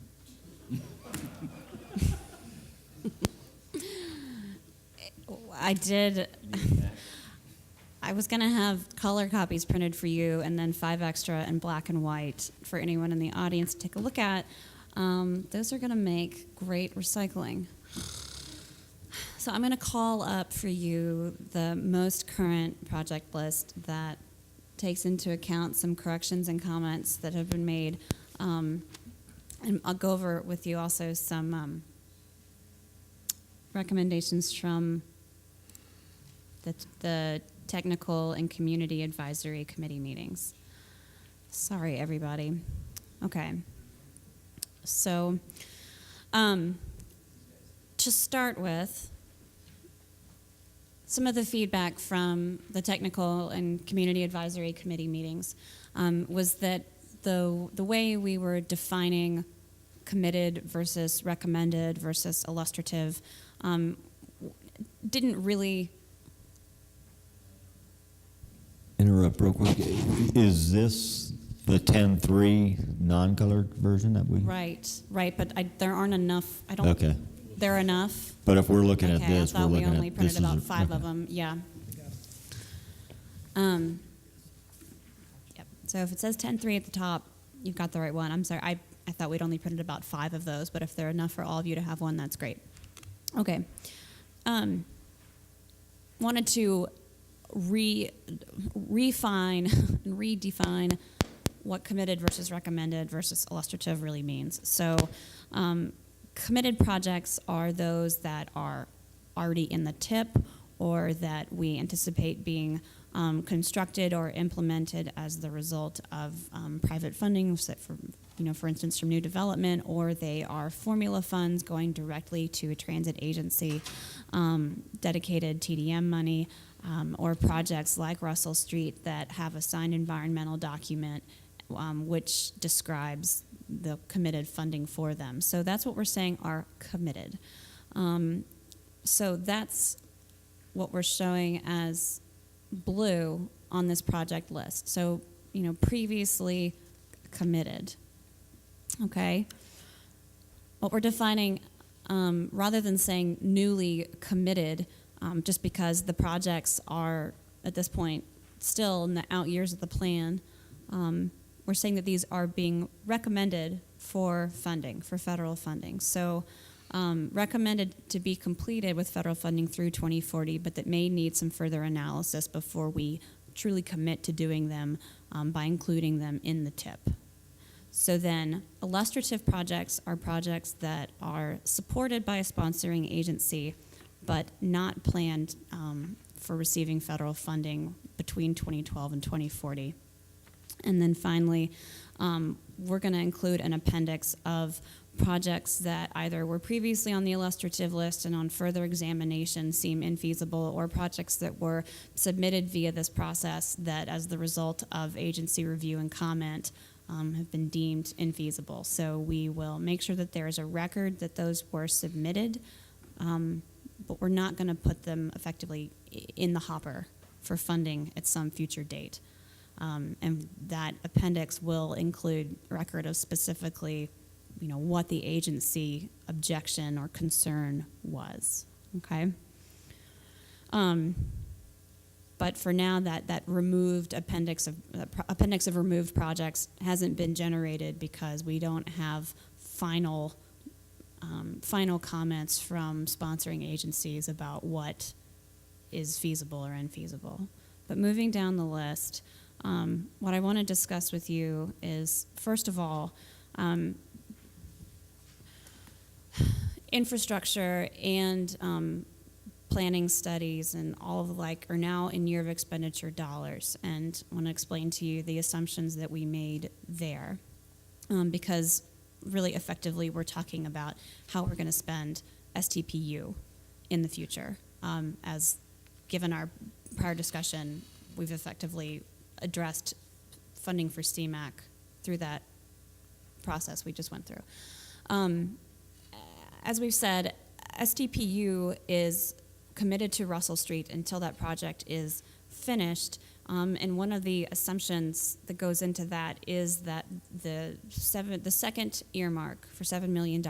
I was going to have color copies printed for you and then 5 extra in black and white for anyone in the audience to take a look at. Those are going to make great recycling. So I'm going to call up for you the most current project list that takes into account some corrections and comments that have been made. And I'll go over with you also some recommendations from the Technical and Community Advisory Committee meetings. Sorry, everybody. Okay. So to start with, some of the feedback from the Technical and Community Advisory Committee meetings was that the way we were defining committed versus recommended versus illustrative didn't really... Interrupt real quick. Is this the 10.3 non-colored version that we... Right, but there aren't enough. I don't... Okay. There are enough. But if we're looking at Okay, this, I thought we're we looking only at... printed this is about a- 5 okay. of them, yeah. Yep. So if it says 10.3 at the top, you've got the right one. I'm sorry, I thought we'd only printed about 5 of those, but if there are enough for all of you to have one, that's great. Okay. Wanted to refine and redefine what committed versus recommended versus illustrative really means. So committed projects are those that are already in the TIP or that we anticipate being constructed or implemented as the result of private funding, for instance, from new development, or they are formula funds going directly to a transit agency, dedicated TDM money, or projects like Russell Street that have a signed environmental document which describes the committed funding for them. So that's what we're saying are committed. So that's what we're showing as blue on this project list. So, previously committed. Okay? What we're defining, rather than saying newly committed, just because the projects are, at this point, still in the out years of the plan, we're saying that these are being recommended for funding, for federal funding. So recommended to be completed with federal funding through 2040, but that may need some further analysis before we truly commit to doing them by including them in the TIP. So then illustrative projects are projects that are supported by a sponsoring agency, but not planned for receiving federal funding between 2012 and 2040. And then finally, we're going to include an appendix of projects that either were previously on the illustrative list and on further examination seem infeasible, or projects that were submitted via this process that, as the result of agency review and comment, have been deemed infeasible. So we will make sure that there is a record that those were submitted, but we're not going to put them effectively in the hopper for funding at some future date. And that appendix will include record of specifically, what the agency objection or concern was. Okay. But for now, that removed appendix of removed projects hasn't been generated because we don't have final comments from sponsoring agencies about what is feasible or infeasible. But moving down the list, what I want to discuss with you is, first of all, infrastructure and planning studies and all of the like are now in year of expenditure dollars, and I want to explain to you the assumptions that we made there. Because really effectively we're talking about how we're going to spend STPU in the future. As given our prior discussion, we've effectively addressed funding for CMAQ through that process we just went through. As we've said, STPU is committed to Russell Street until that project is finished. And one of the assumptions that goes into that is that the second earmark for $7 million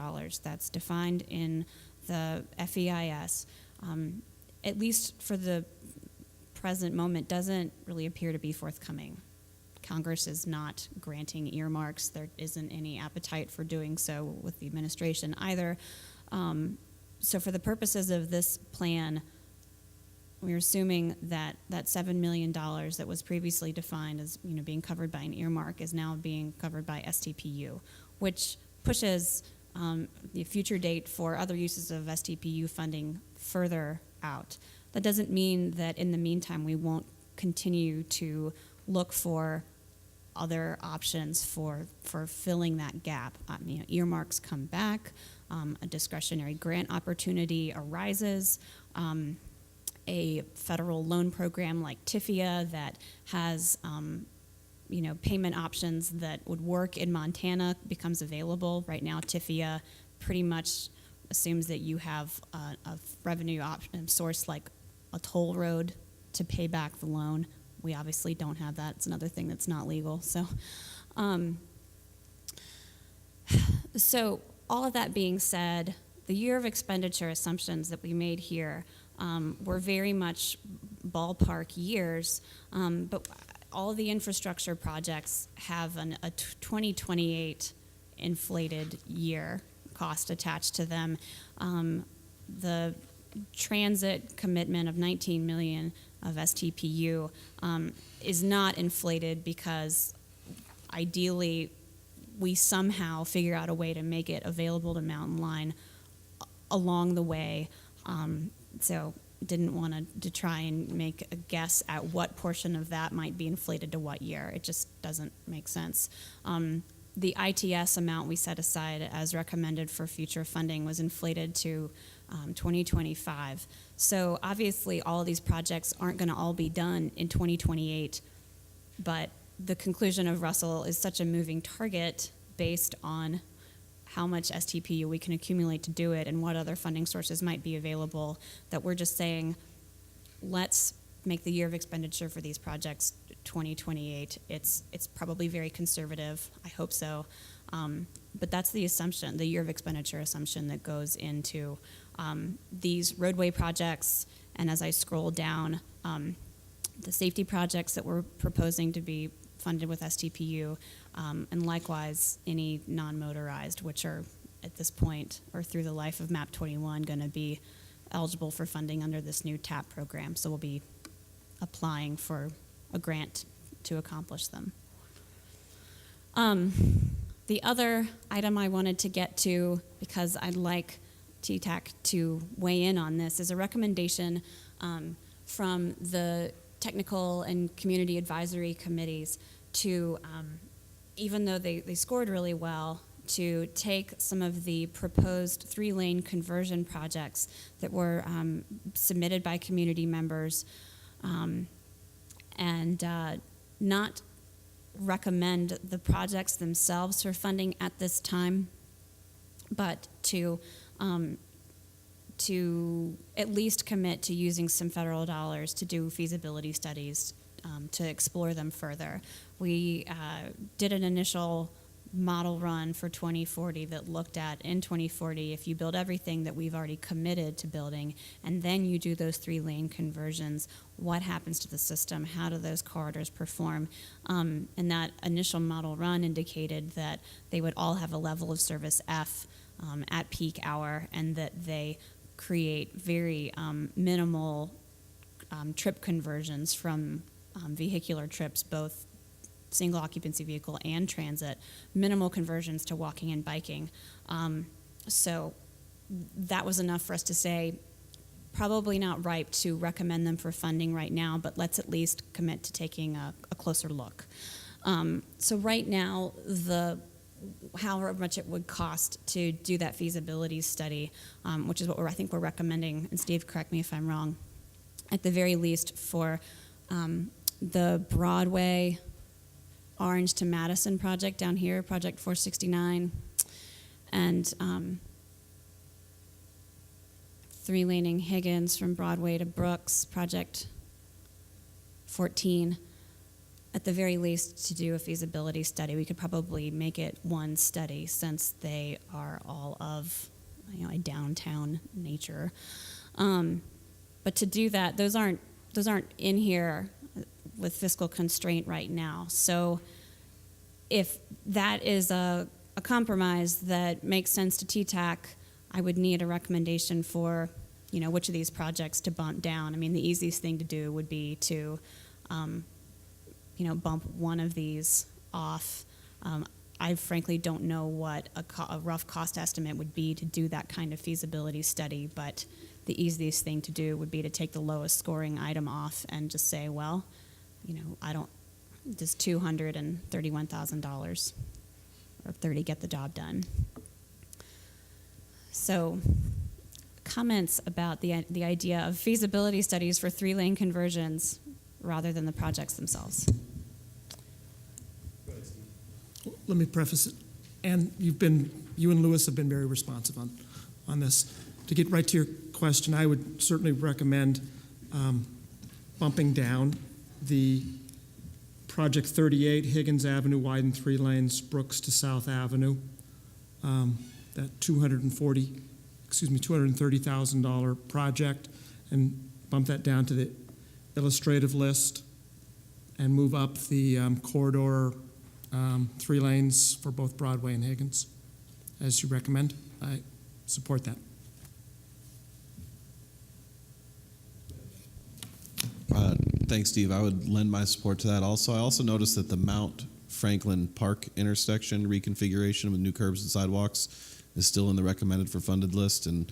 that's defined in the FEIS, at least for the present moment, doesn't really appear to be forthcoming. Congress is not granting earmarks. There isn't any appetite for doing so with the administration either. So for the purposes of this plan, we're assuming that that $7 million that was previously defined as being covered by an earmark is now being covered by STPU, which pushes the future date for other uses of STPU funding further out. That doesn't mean that in the meantime we won't continue to look for other options for filling that gap. Earmarks come back, a discretionary grant opportunity arises, a federal loan program like TIFIA that has payment options that would work in Montana becomes available. Right now, TIFIA pretty much assumes that you have a revenue source like a toll road to pay back the loan. We obviously don't have that. It's another thing that's not legal. So, so all of that being said, the year of expenditure assumptions that we made here were very much ballpark years, but all of the infrastructure projects have a 2028 inflated year cost attached to them. The transit commitment of 19 million of STPU is not inflated because ideally we somehow figure out a way to make it available to Mountain Line along the way. So didn't want to try and make a guess at what portion of that might be inflated to what year. It just doesn't make sense. The ITS amount we set aside as recommended for future funding was inflated to 2025. So obviously all of these projects aren't going to all be done in 2028, but the conclusion of Russell is such a moving target based on how much STPU we can accumulate to do it and what other funding sources might be available, that we're just saying, let's make the year of expenditure for these projects 2028. It's probably very conservative, I hope so, but that's the assumption, the year of expenditure assumption that goes into these roadway projects. And as I scroll down, the safety projects that we're proposing to be funded with STPU, and likewise any non-motorized, which are at this point or through the life of MAP 21 going to be eligible for funding under this new TAP program. So we'll be applying for a grant to accomplish them. The other item I wanted to get to, because I'd like TTAC to weigh in on this, is a recommendation from the technical and community advisory committees to, even though they scored really well, to take some of the proposed 3-lane conversion projects that were submitted by community members and not recommend the projects themselves for funding at this time, but to at least commit to using some federal dollars to do feasibility studies to explore them further. We did an initial model run for 2040 that looked at, in 2040, if you build everything that we've already committed to building and then you do those 3-lane conversions, what happens to the system? How do those corridors perform? And that initial model run indicated that they would all have a level of service F at peak hour, and that they create very minimal trip conversions from vehicular trips, both single occupancy vehicle and transit, minimal conversions to walking and biking. So that was enough for us to say, probably not ripe to recommend them for funding right now, but let's at least commit to taking a closer look. So right now, the however much it would cost to do that feasibility study, which is what I think we're recommending. And Steve, correct me if I'm wrong. At the very least, for the Broadway Orange to Madison project down here, Project 469, and 3-laning Higgins from Broadway to Brooks, Project 14. At the very least, to do a feasibility study. We could probably make it one study since they are all of, a downtown nature. But to do that, those aren't in here with fiscal constraint right now. So if that is a compromise that makes sense to TTAC, I would need a recommendation for, which of these projects to bump down. I mean, the easiest thing to do would be to, bump one of these off. I frankly don't know what a rough cost estimate would be to do that kind of feasibility study, but the easiest thing to do would be to take the lowest scoring item off and just say, well, does $231,000 or 30 get the job done? So comments about the idea of feasibility studies for 3-lane conversions rather than the projects themselves. Let me preface it. And you and Lewis have been very responsive on this. To get right to your question, I would certainly recommend bumping down the Project 38, Higgins Avenue, widen 3 lanes, Brooks to South Avenue. That $230,000 project, and bump that down to the illustrative list, and move up the corridor 3 lanes for both Broadway and Higgins, as you recommend. I support that. Thanks, Steve. I would lend my support to that also. I also noticed that the Mount Franklin Park intersection reconfiguration with new curbs and sidewalks is still in the recommended for funded list, and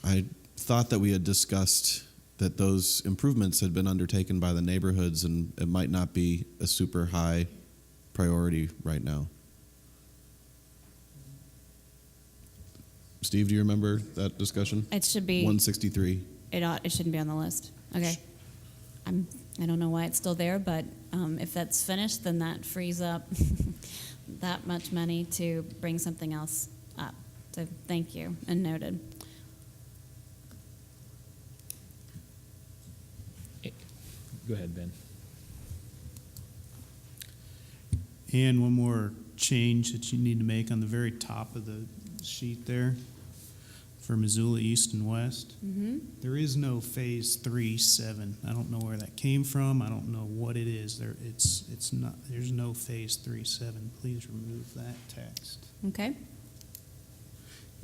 I thought that we had discussed that those improvements had been undertaken by the neighborhoods, and it might not be a super high priority right now. Steve, do you remember that discussion? It should be 163. It shouldn't be on the list. Okay. I don't know why it's still there, but if that's finished, then that frees up that much money to bring something else up. So thank you, and noted. Go ahead, Ben. And one more change that you need to make on the very top of the sheet there for Missoula East and West. Mm-hmm. There is no Phase 3-7. I don't know where that came from. I don't know what it is. It's not. There's no Phase 3-7. Please remove that text. Okay.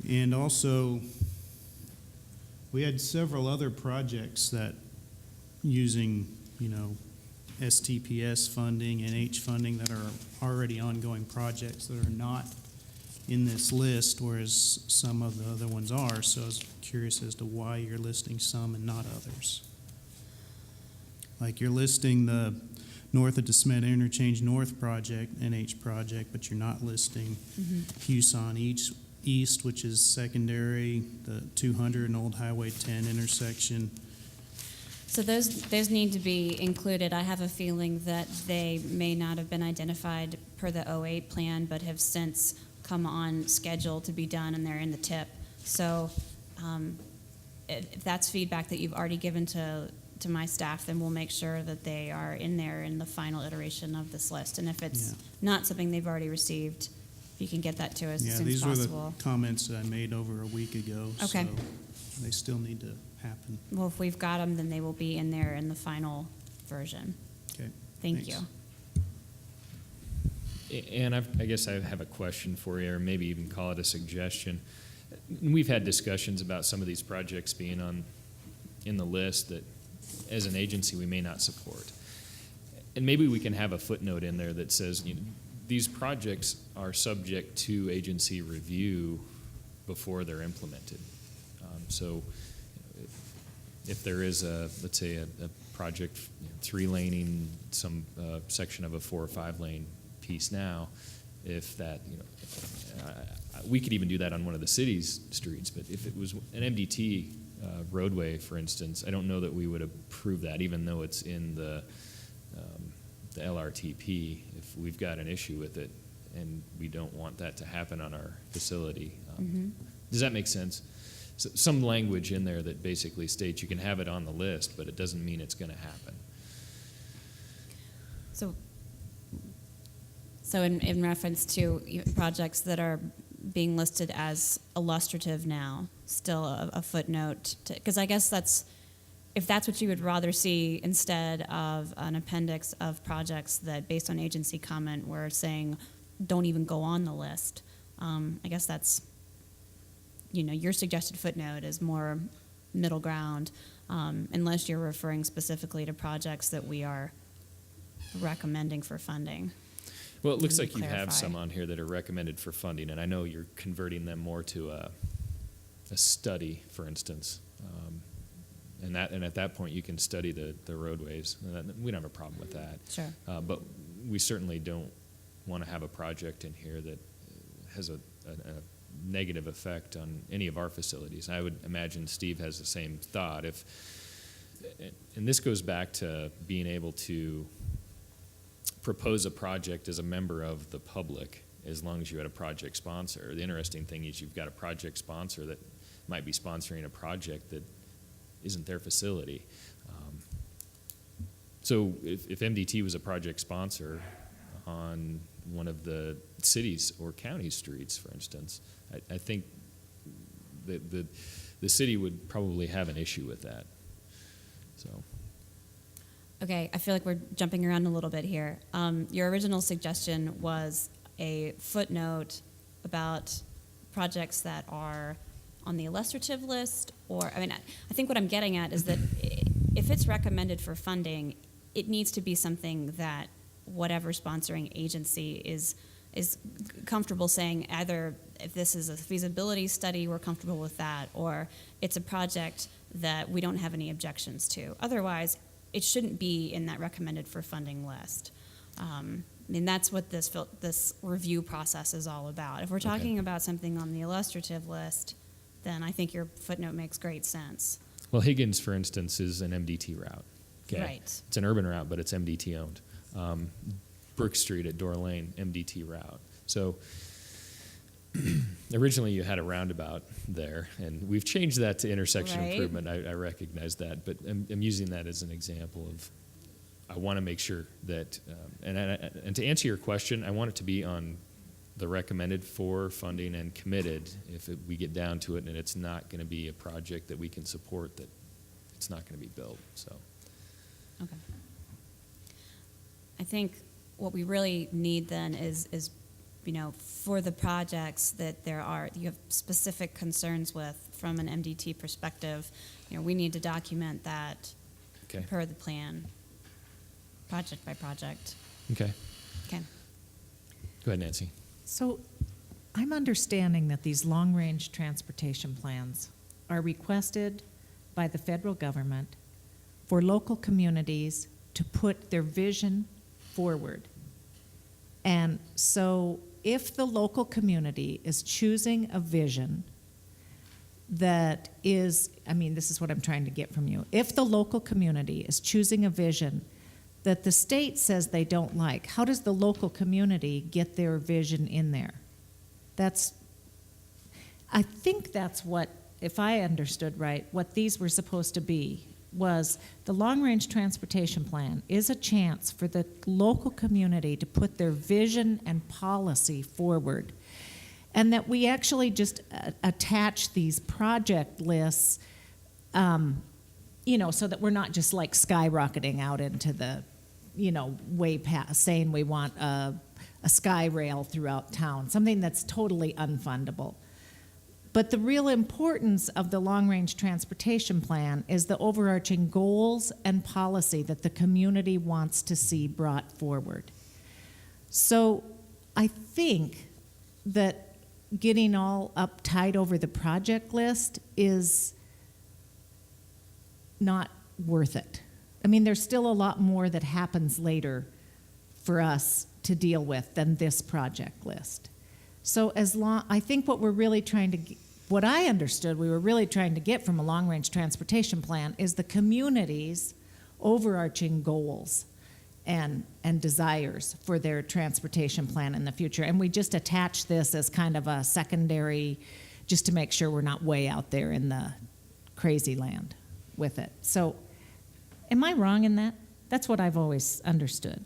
And also, we had several other projects that using, STPS funding, NH funding that are already ongoing projects that are not in this list, whereas some of the other ones are. So I was curious as to why you're listing some and not others. Like you're listing the north of DeSmet Interchange North project, NH project, but you're not listing Huson East, which is secondary, the 200 and Old Highway 10 intersection. So those need to be included. I have a feeling that they may not have been identified per the 08 plan, but have since come on schedule to be done, and they're in the tip. So if that's feedback that you've already given to my staff, then we'll make sure that they are in there in the final iteration of this list. And if it's not something they've already received, if you can get that to us as soon as possible. Yeah, these were the comments that I made over a week ago. Okay. So they still need to happen. Well, if we've got them, then they will be in there in the final version. Okay. Thank Thanks. you. And I guess I have a question for you, or maybe even call it a suggestion. We've had discussions about some of these projects being in the list that, as an agency, we may not support. And maybe we can have a footnote in there that says, these projects are subject to agency review before they're implemented. So if there is let's say a project 3-laning some section of a 4 or 5 lane piece now, if that, we could even do that on one of the city's streets, but if it was an MDT roadway, for instance, I don't know that we would approve that, even though it's in the LRTP, if we've got an issue with it and we don't want that to happen on our facility. Does that make sense? So some language in there that basically states you can have it on the list, but it doesn't mean it's going to happen. So in reference to projects that are being listed as illustrative now, still a footnote, because I guess if that's what you would rather see instead of an appendix of projects that, based on agency comment, we're saying don't even go on the list. I guess that's, your suggested footnote is more middle ground, unless you're referring specifically to projects that we are recommending for funding. Well, it looks like you Clarify. have some on here that are recommended for funding, and I know you're converting them more to a study, for instance. And at that point, you can study the roadways. And we don't have a problem with that. Sure. But we certainly don't want to have a project in here that has a negative effect on any of our facilities. I would imagine Steve has the same thought. And this goes back to being able to propose a project as a member of the public, as long as you had a project sponsor. The interesting thing is you've got a project sponsor that might be sponsoring a project that isn't their facility. So if MDT was a project sponsor on one of the cities or county streets, for instance, I think that the city would probably have an issue with that. So. Okay, I feel like we're jumping around a little bit here. Your original suggestion was a footnote about projects that are on the illustrative list, I think what I'm getting at is that if it's recommended for funding, it needs to be something that whatever sponsoring agency is comfortable saying, either if this is a feasibility study, we're comfortable with that, or it's a project that we don't have any objections to. Otherwise, it shouldn't be in that recommended for funding list. That's what this review process is all about. If we're talking about something on the illustrative list, then I think your footnote makes great sense. Well, Higgins, for instance, is an MDT route. Okay? Right. It's an urban route, but it's MDT owned. Brook Street at Door Lane, MDT route. So originally you had a roundabout there, and we've changed that to intersection Right. improvement. I recognize that, but I'm using that as an example of I want to make sure that, and to answer your question, I want it to be on the recommended for funding and committed. If we get down to it and it's not going to be a project that we can support, that it's not going to be built. So. Okay. I think what we really need then is for the projects that you have specific concerns with from an MDT perspective, we need to document that per the plan, project by project. Okay. Okay. Go ahead, Nancy. So I'm understanding that these long-range transportation plans are requested by the federal government for local communities to put their vision forward. And so if the local community is choosing a vision that is, this is what I'm trying to get from you. If the local community is choosing a vision that the state says they don't like, how does the local community get their vision in there? I think that's what, if I understood right, what these were supposed to be was the long-range transportation plan is a chance for the local community to put their vision and policy forward, and that we actually just attach these project lists, so that we're not just like skyrocketing out into the, way past saying we want a sky rail throughout town, something that's totally unfundable. But the real importance of the long-range transportation plan is the overarching goals and policy that the community wants to see brought forward. So I think that getting all uptight over the project list is not worth it. There's still a lot more that happens later for us to deal with than this project list. So I think what we're really trying to, what I understood we were really trying to get from a long-range transportation plan is the community's overarching goals and desires for their transportation plan in the future. And we just attach this as kind of a secondary, just to make sure we're not way out there in the crazy land with it. So am I wrong in that? That's what I've always understood.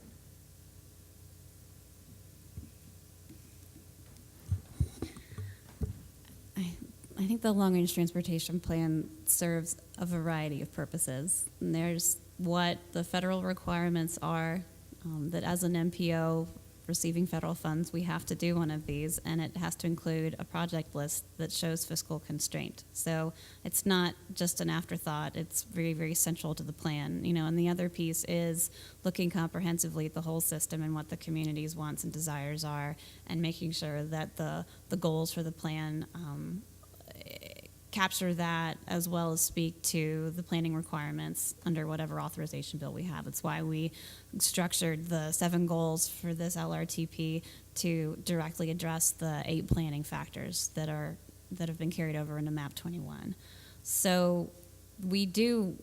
I think the long-range transportation plan serves a variety of purposes. And there's what the federal requirements are, that as an MPO receiving federal funds, we have to do one of these, and it has to include a project list that shows fiscal constraint. So it's not just an afterthought, it's very, very central to the plan. And the other piece is looking comprehensively at the whole system and what the community's wants and desires are, and making sure that the goals for the plan capture that, as well as speak to the planning requirements under whatever authorization bill we have. That's why we structured the 7 goals for this LRTP to directly address the 8 planning factors that have been carried over into MAP 21. So we do,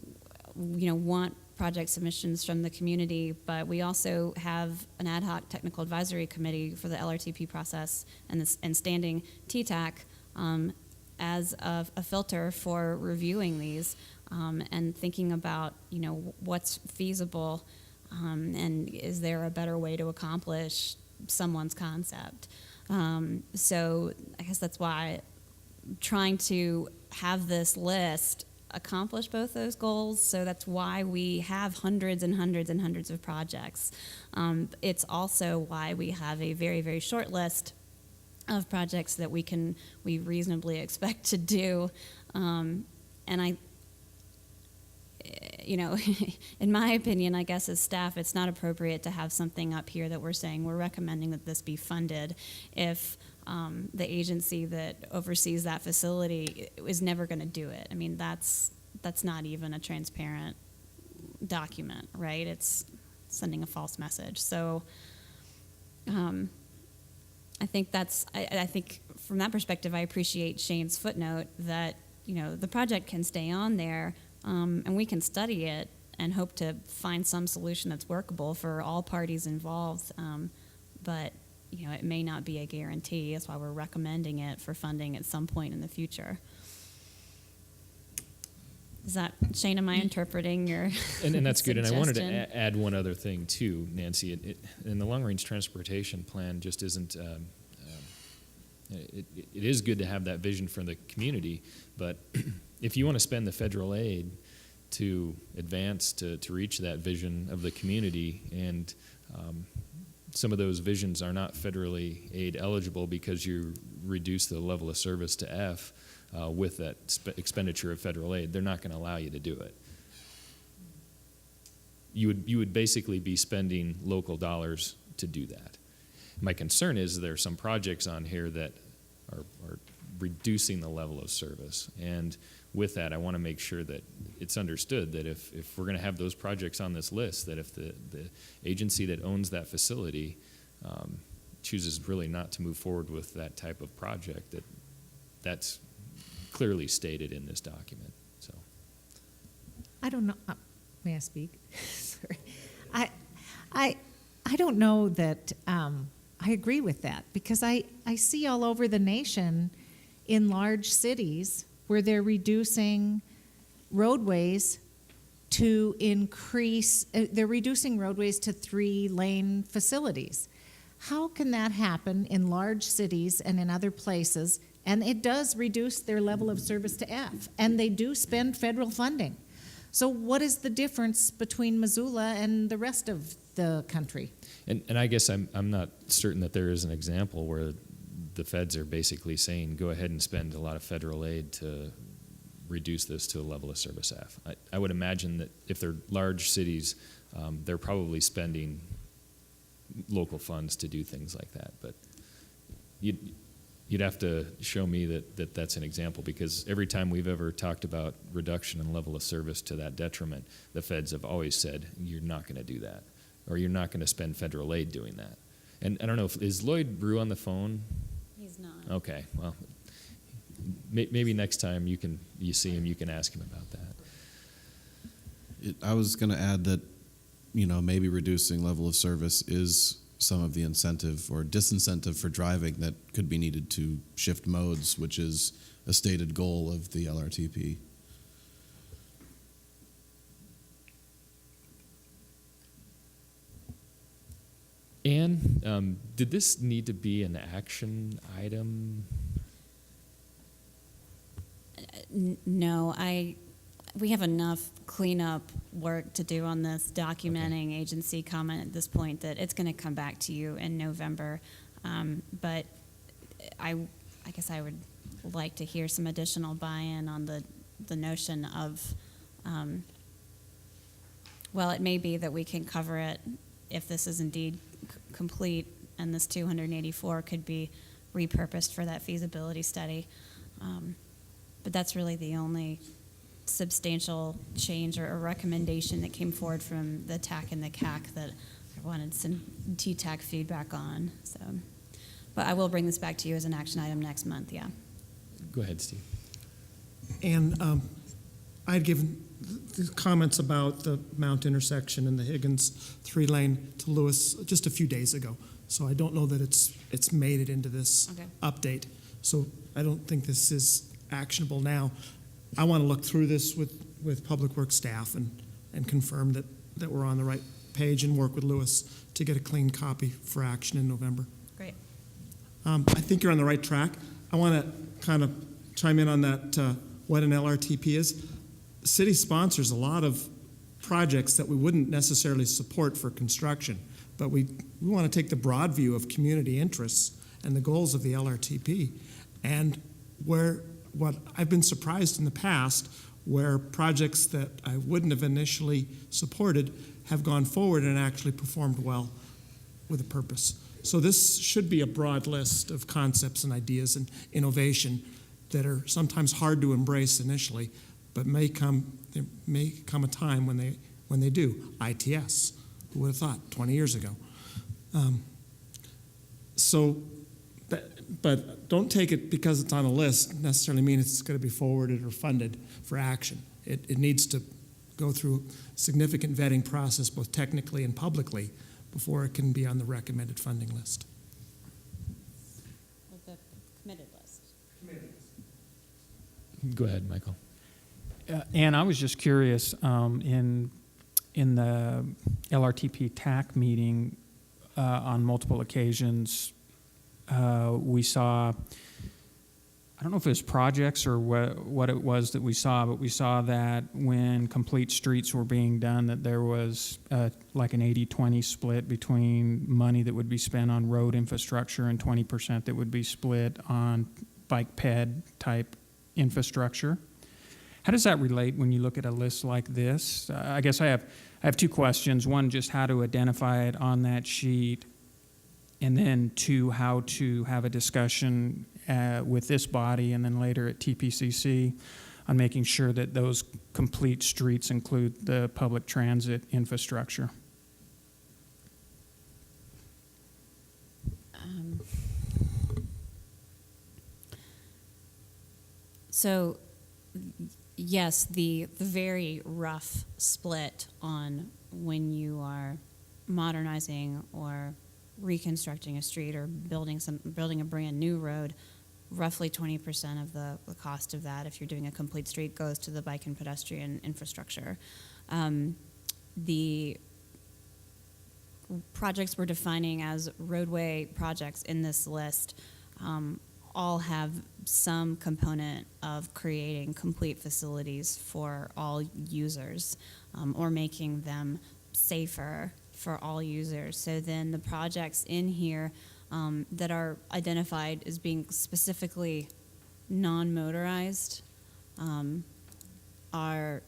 want project submissions from the community, but we also have an ad hoc technical advisory committee for the LRTP process and standing TTAC as a filter for reviewing these and thinking about, what's feasible and is there a better way to accomplish someone's concept. So I guess that's why trying to have this list accomplish both those goals. So that's why we have hundreds and hundreds and hundreds of projects. It's also why we have a very, very short list of projects that we reasonably expect to do. And I, in my opinion, I guess as staff, it's not appropriate to have something up here that we're saying we're recommending that this be funded if the agency that oversees that facility is never going to do it. I mean, that's not even a transparent document, right? It's sending a false message. So I think I think from that perspective, I appreciate Shane's footnote that, the project can stay on there and we can study it and hope to find some solution that's workable for all parties involved. But, it may not be a guarantee. That's why we're recommending it for funding at some point in the future. Is that, Shane, am I interpreting your and that's good. And I wanted to suggestion? add one other thing too, Nancy. In the long-range transportation plan just isn't. It is good to have that vision for the community, but if you want to spend the federal aid to advance to reach that vision of the community, and some of those visions are not federally aid eligible because you reduce the level of service to F. With that expenditure of federal aid, they're not going to allow you to do it. You would basically be spending local dollars to do that. My concern is there are some projects on here that are reducing the level of service, and with that, I want to make sure that it's understood that if we're going to have those projects on this list, that if the agency that owns that facility chooses really not to move forward with that type of project, that's clearly stated in this document. So I don't know. May I speak? Sorry. I don't know that I agree with that, because I see all over the nation in large cities where they're reducing roadways to increase, they're reducing roadways to 3-lane facilities. How can that happen in large cities and in other places? And it does reduce their level of service to F, and they do spend federal funding. So what is the difference between Missoula and the rest of the country? And I guess I'm not certain that there is an example where the feds are basically saying, go ahead and spend a lot of federal aid to reduce this to a level of service F. I would imagine that if they're large cities, they're probably spending local funds to do things like that. But you'd have to show me that that's an example, because every time we've ever talked about reduction in level of service to that detriment, the feds have always said, you're not going to do that. or you're not going to spend federal aid doing that. And I don't know, is Lloyd Brew on the phone? He's not. Okay, well, maybe next time you see him, you can ask him about that. I was going to add that, maybe reducing level of service is some of the incentive or disincentive for driving that could be needed to shift modes, which is a stated goal of the LRTP. Anne, did this need to be an action item? No, we have enough cleanup work to do on this, documenting agency comment at this point, that it's going to come back to you in November. But I guess I would like to hear some additional buy-in on the notion of, well, it may be that we can cover it if this is indeed complete, and this 284 could be repurposed for that feasibility study. But that's really the only substantial change or recommendation that came forward from the TAC and the CAC that I wanted some TTAC feedback on. So, but I will bring this back to you as an action item next month, yeah. Go ahead, Steve. And I had given the comments about the Mount intersection and the Higgins 3-lane to Lewis just a few days ago. So I don't know that it's made it into this update. So I don't think this is actionable now. I want to look through this with Public Works staff and confirm that we're on the right page and work with Lewis to get a clean copy for action in November. Great. I think you're on the right track. I want to kind of chime in on that, what an LRTP is. The city sponsors a lot of projects that we wouldn't necessarily support for construction, but we want to take the broad view of community interests and the goals of the LRTP. And what I've been surprised in the past, where projects that I wouldn't have initially supported have gone forward and actually performed well with a purpose. So this should be a broad list of concepts and ideas and innovation that are sometimes hard to embrace initially, but there may come a time when they do. ITS, who would have thought 20 years ago? But don't take it because it's on a list necessarily mean it's going to be forwarded or funded for action. It needs to go through a significant vetting process, both technically and publicly, before it can be on the recommended funding list. The committed list. Go ahead, Michael. And I was just curious, in the LRTP TAC meeting, on multiple occasions, we saw, I don't know if it was projects or what it was that we saw, but we saw that when complete streets were being done, that there was like an 80-20 split between money that would be spent on road infrastructure and 20% that would be split on bike ped type infrastructure. How does that relate when you look at a list like this? I guess I have two questions. One, just how to identify it on that sheet, and then two, how to have a discussion with this body and then later at TPCC on making sure that those complete streets include the public transit infrastructure. So, yes, the very rough split on when you are modernizing or reconstructing a street or building a brand new road, roughly 20% of the cost of that, if you're doing a complete street, goes to the bike and pedestrian infrastructure. The projects we're defining as roadway projects in this list all have some component of creating complete facilities for all users, or making them safer for all users. So then the projects in here that are identified as being specifically non-motorized are,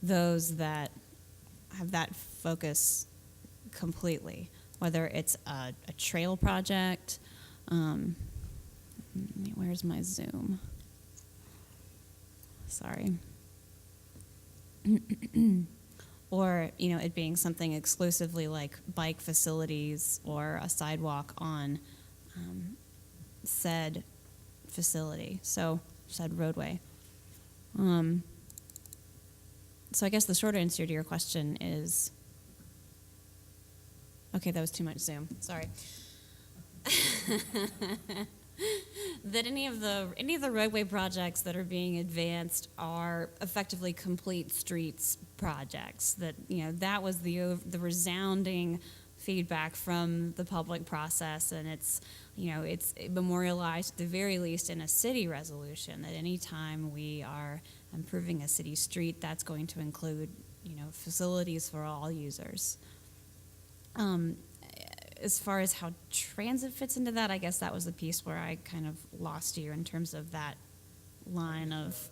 those that have that focus completely, whether it's a trail project. Where's my Zoom? Sorry. or, you know, it being something exclusively like bike facilities or a sidewalk on said facility, so said roadway. So I guess the short answer to your question is, okay, that was too much Zoom, sorry. That any of the roadway projects that are being advanced are effectively complete streets projects. That, you know, that was the resounding feedback from the public process, and it's, you know, it's memorialized at the very least in a city resolution that any time we are improving a city street, that's going to include, you know, facilities for all users. As far as how transit fits into that, I guess that was the piece where I kind of lost you in terms of that line of.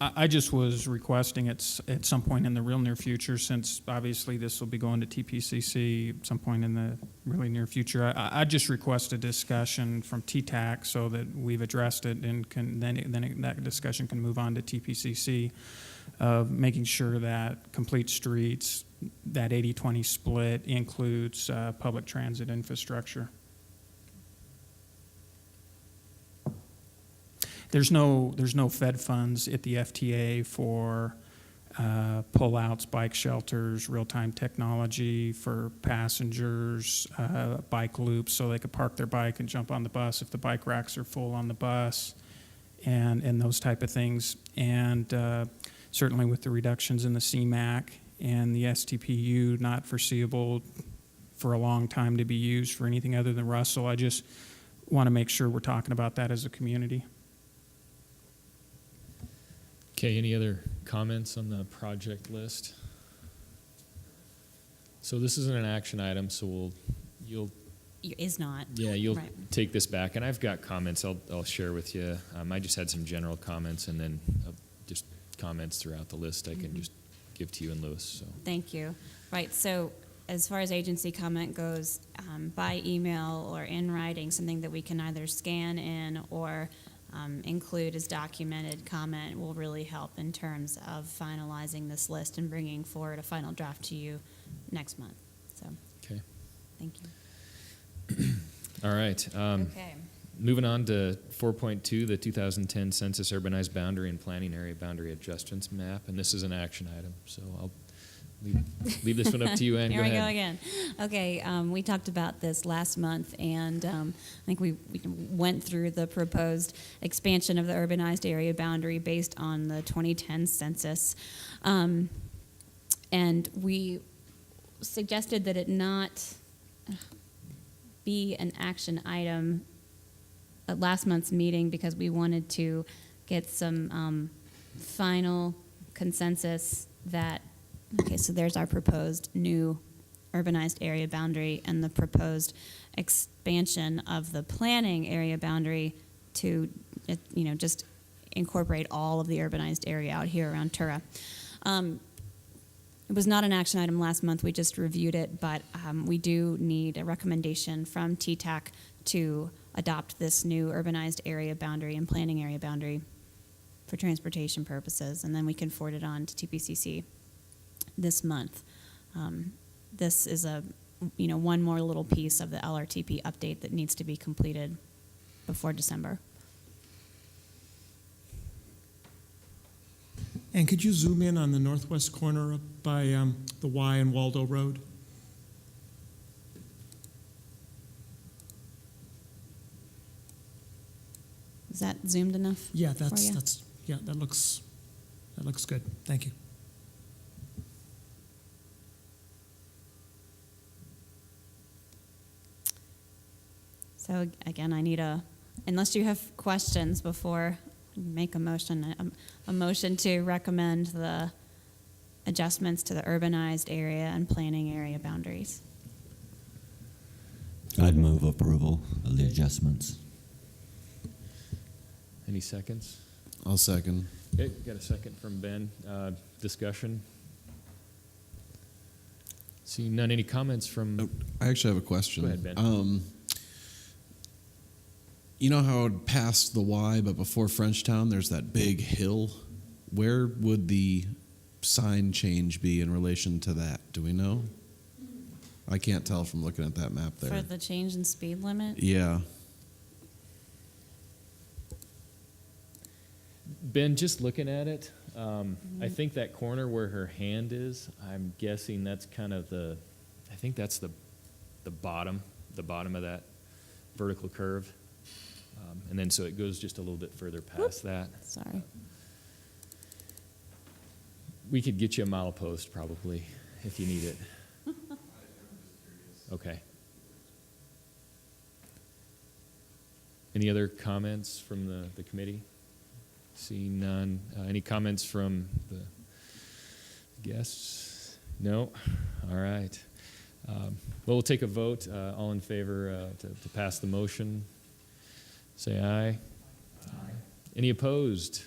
I just was requesting at some point in the real near future, since obviously this will be going to TPCC at some point in the really near future. I just request a discussion from TTAC so that we've addressed it, and that discussion can move on to TPCC, of making sure that complete streets, that 80-20 split, includes public transit infrastructure. There's no Fed funds at the FTA for pullouts, bike shelters, real-time technology for passengers, bike loops so they could park their bike and jump on the bus if the bike racks are full on the bus, and those type of things. And certainly with the reductions in the CMAQ and the STPU not foreseeable for a long time to be used for anything other than Russell, I just want to make sure we're talking about that as a community. Okay, any other comments on the project list? So this isn't an action item, so you'll Is not. Yeah, you'll Right. take this back, and I've got comments I'll share with you. I just had some general comments, and then just comments throughout the list I can just give to you and Lewis. So Thank you. Right, so as far as agency comment goes, by email or in writing, something that we can either scan in or include as documented comment will really help in terms of finalizing this list and bringing forward a final draft to you next month. So, okay. thank you. All right. Okay. Moving on to 4.2, the 2010 Census Urbanized Boundary and Planning Area Boundary Adjustments Map, and this is an action item, so I'll leave this one up to you, Ann. Here Go we ahead. go again. Okay, we talked about this last month, and I think we went through the proposed expansion of the urbanized area boundary based on the 2010 census. And we suggested that it not be an action item at last month's meeting because we wanted to get some final consensus that, okay, so there's our proposed new urbanized area boundary and the proposed expansion of the planning area boundary to, you know, just incorporate all of the urbanized area out here around Tura. It was not an action item last month, we just reviewed it, but we do need a recommendation from TTAC to adopt this new urbanized area boundary and planning area boundary for transportation purposes, and then we can forward it on to TPCC this month. This is one more little piece of the LRTP update that needs to be completed before December. And could you zoom in on the northwest corner up by the Y and Waldo Road? Is that zoomed enough? Yeah, for you? that looks good. Thank you. So again, I need unless you have questions before you make a motion to recommend the adjustments to the urbanized area and planning area boundaries. I'd move approval of the adjustments. Any seconds? I'll second. Okay, got a second from Ben. Discussion? Seeing none, any comments from... I actually have a question. Go ahead, Ben. You know how past the Y, but before Frenchtown, there's that big hill? Where would the sign change be in relation to that? Do we know? I can't tell from looking at that map there. For the change in speed limit? Yeah. Ben, just looking at it, I think that corner where her hand is, I'm guessing that's kind of I think that's the bottom of that vertical curve. And then so it goes just a little bit further past that. Sorry. We could get you a milepost probably if you need it. Okay. Any other comments from the committee? Seeing none. Any comments from the guests? No? All right. Well, we'll take a vote. All in favor to pass the motion, say aye. Aye. Any opposed?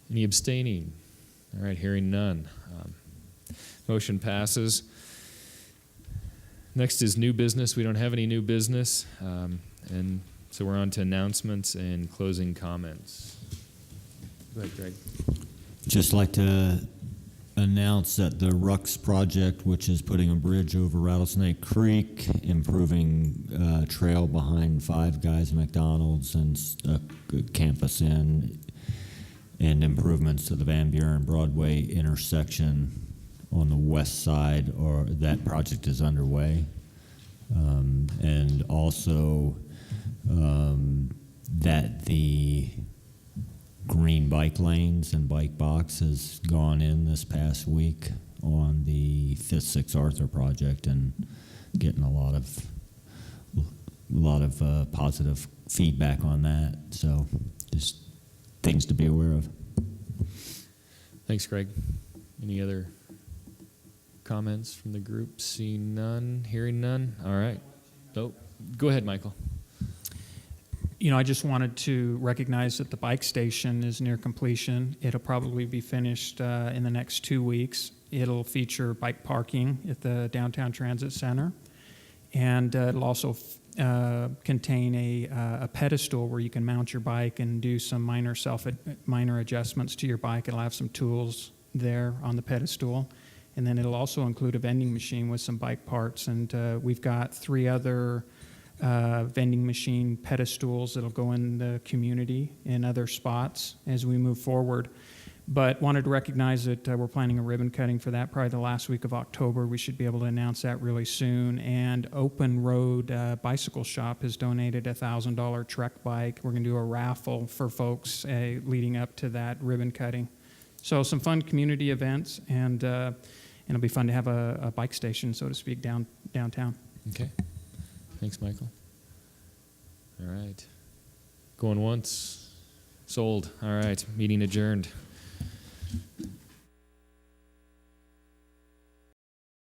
Any abstaining? All right, hearing none. Motion passes. Next is new business. We don't have any new business. And so we're on to announcements and closing comments. Go ahead, Greg. Just like to announce that the Rux project, which is putting a bridge over Rattlesnake Creek, improving trail behind Five Guys McDonald's and Campus Inn, and improvements to the Van Buren Broadway intersection on the west side, or that project is underway. And also that the green bike lanes and bike box has gone in this past week on the 5th 6 Arthur project, and getting a lot of positive feedback on that. So just things to be aware of. Thanks, Greg. Any other comments from the group? Seeing none, hearing none. All right. Oh, go ahead, Michael. You know, I just wanted to recognize that the bike station is near completion. It'll probably be finished in the next 2 weeks. It'll feature bike parking at the Downtown Transit Center, and it'll also contain a pedestal where you can mount your bike and do some minor adjustments to your bike. It'll have some tools there on the pedestal, and then it'll also include a vending machine with some bike parts. And we've got 3 other vending machine pedestals that'll go in the community in other spots as we move forward. But wanted to recognize that we're planning a ribbon cutting for that probably the last week of October. We should be able to announce that really soon. And Open Road Bicycle Shop has donated a $1,000 Trek bike. We're going to do a raffle for folks leading up to that ribbon cutting. So some fun community events, and it'll be fun to have a bike station, so to speak, downtown. Okay. Thanks, Michael. All right. Going once. Sold. All right. Meeting adjourned.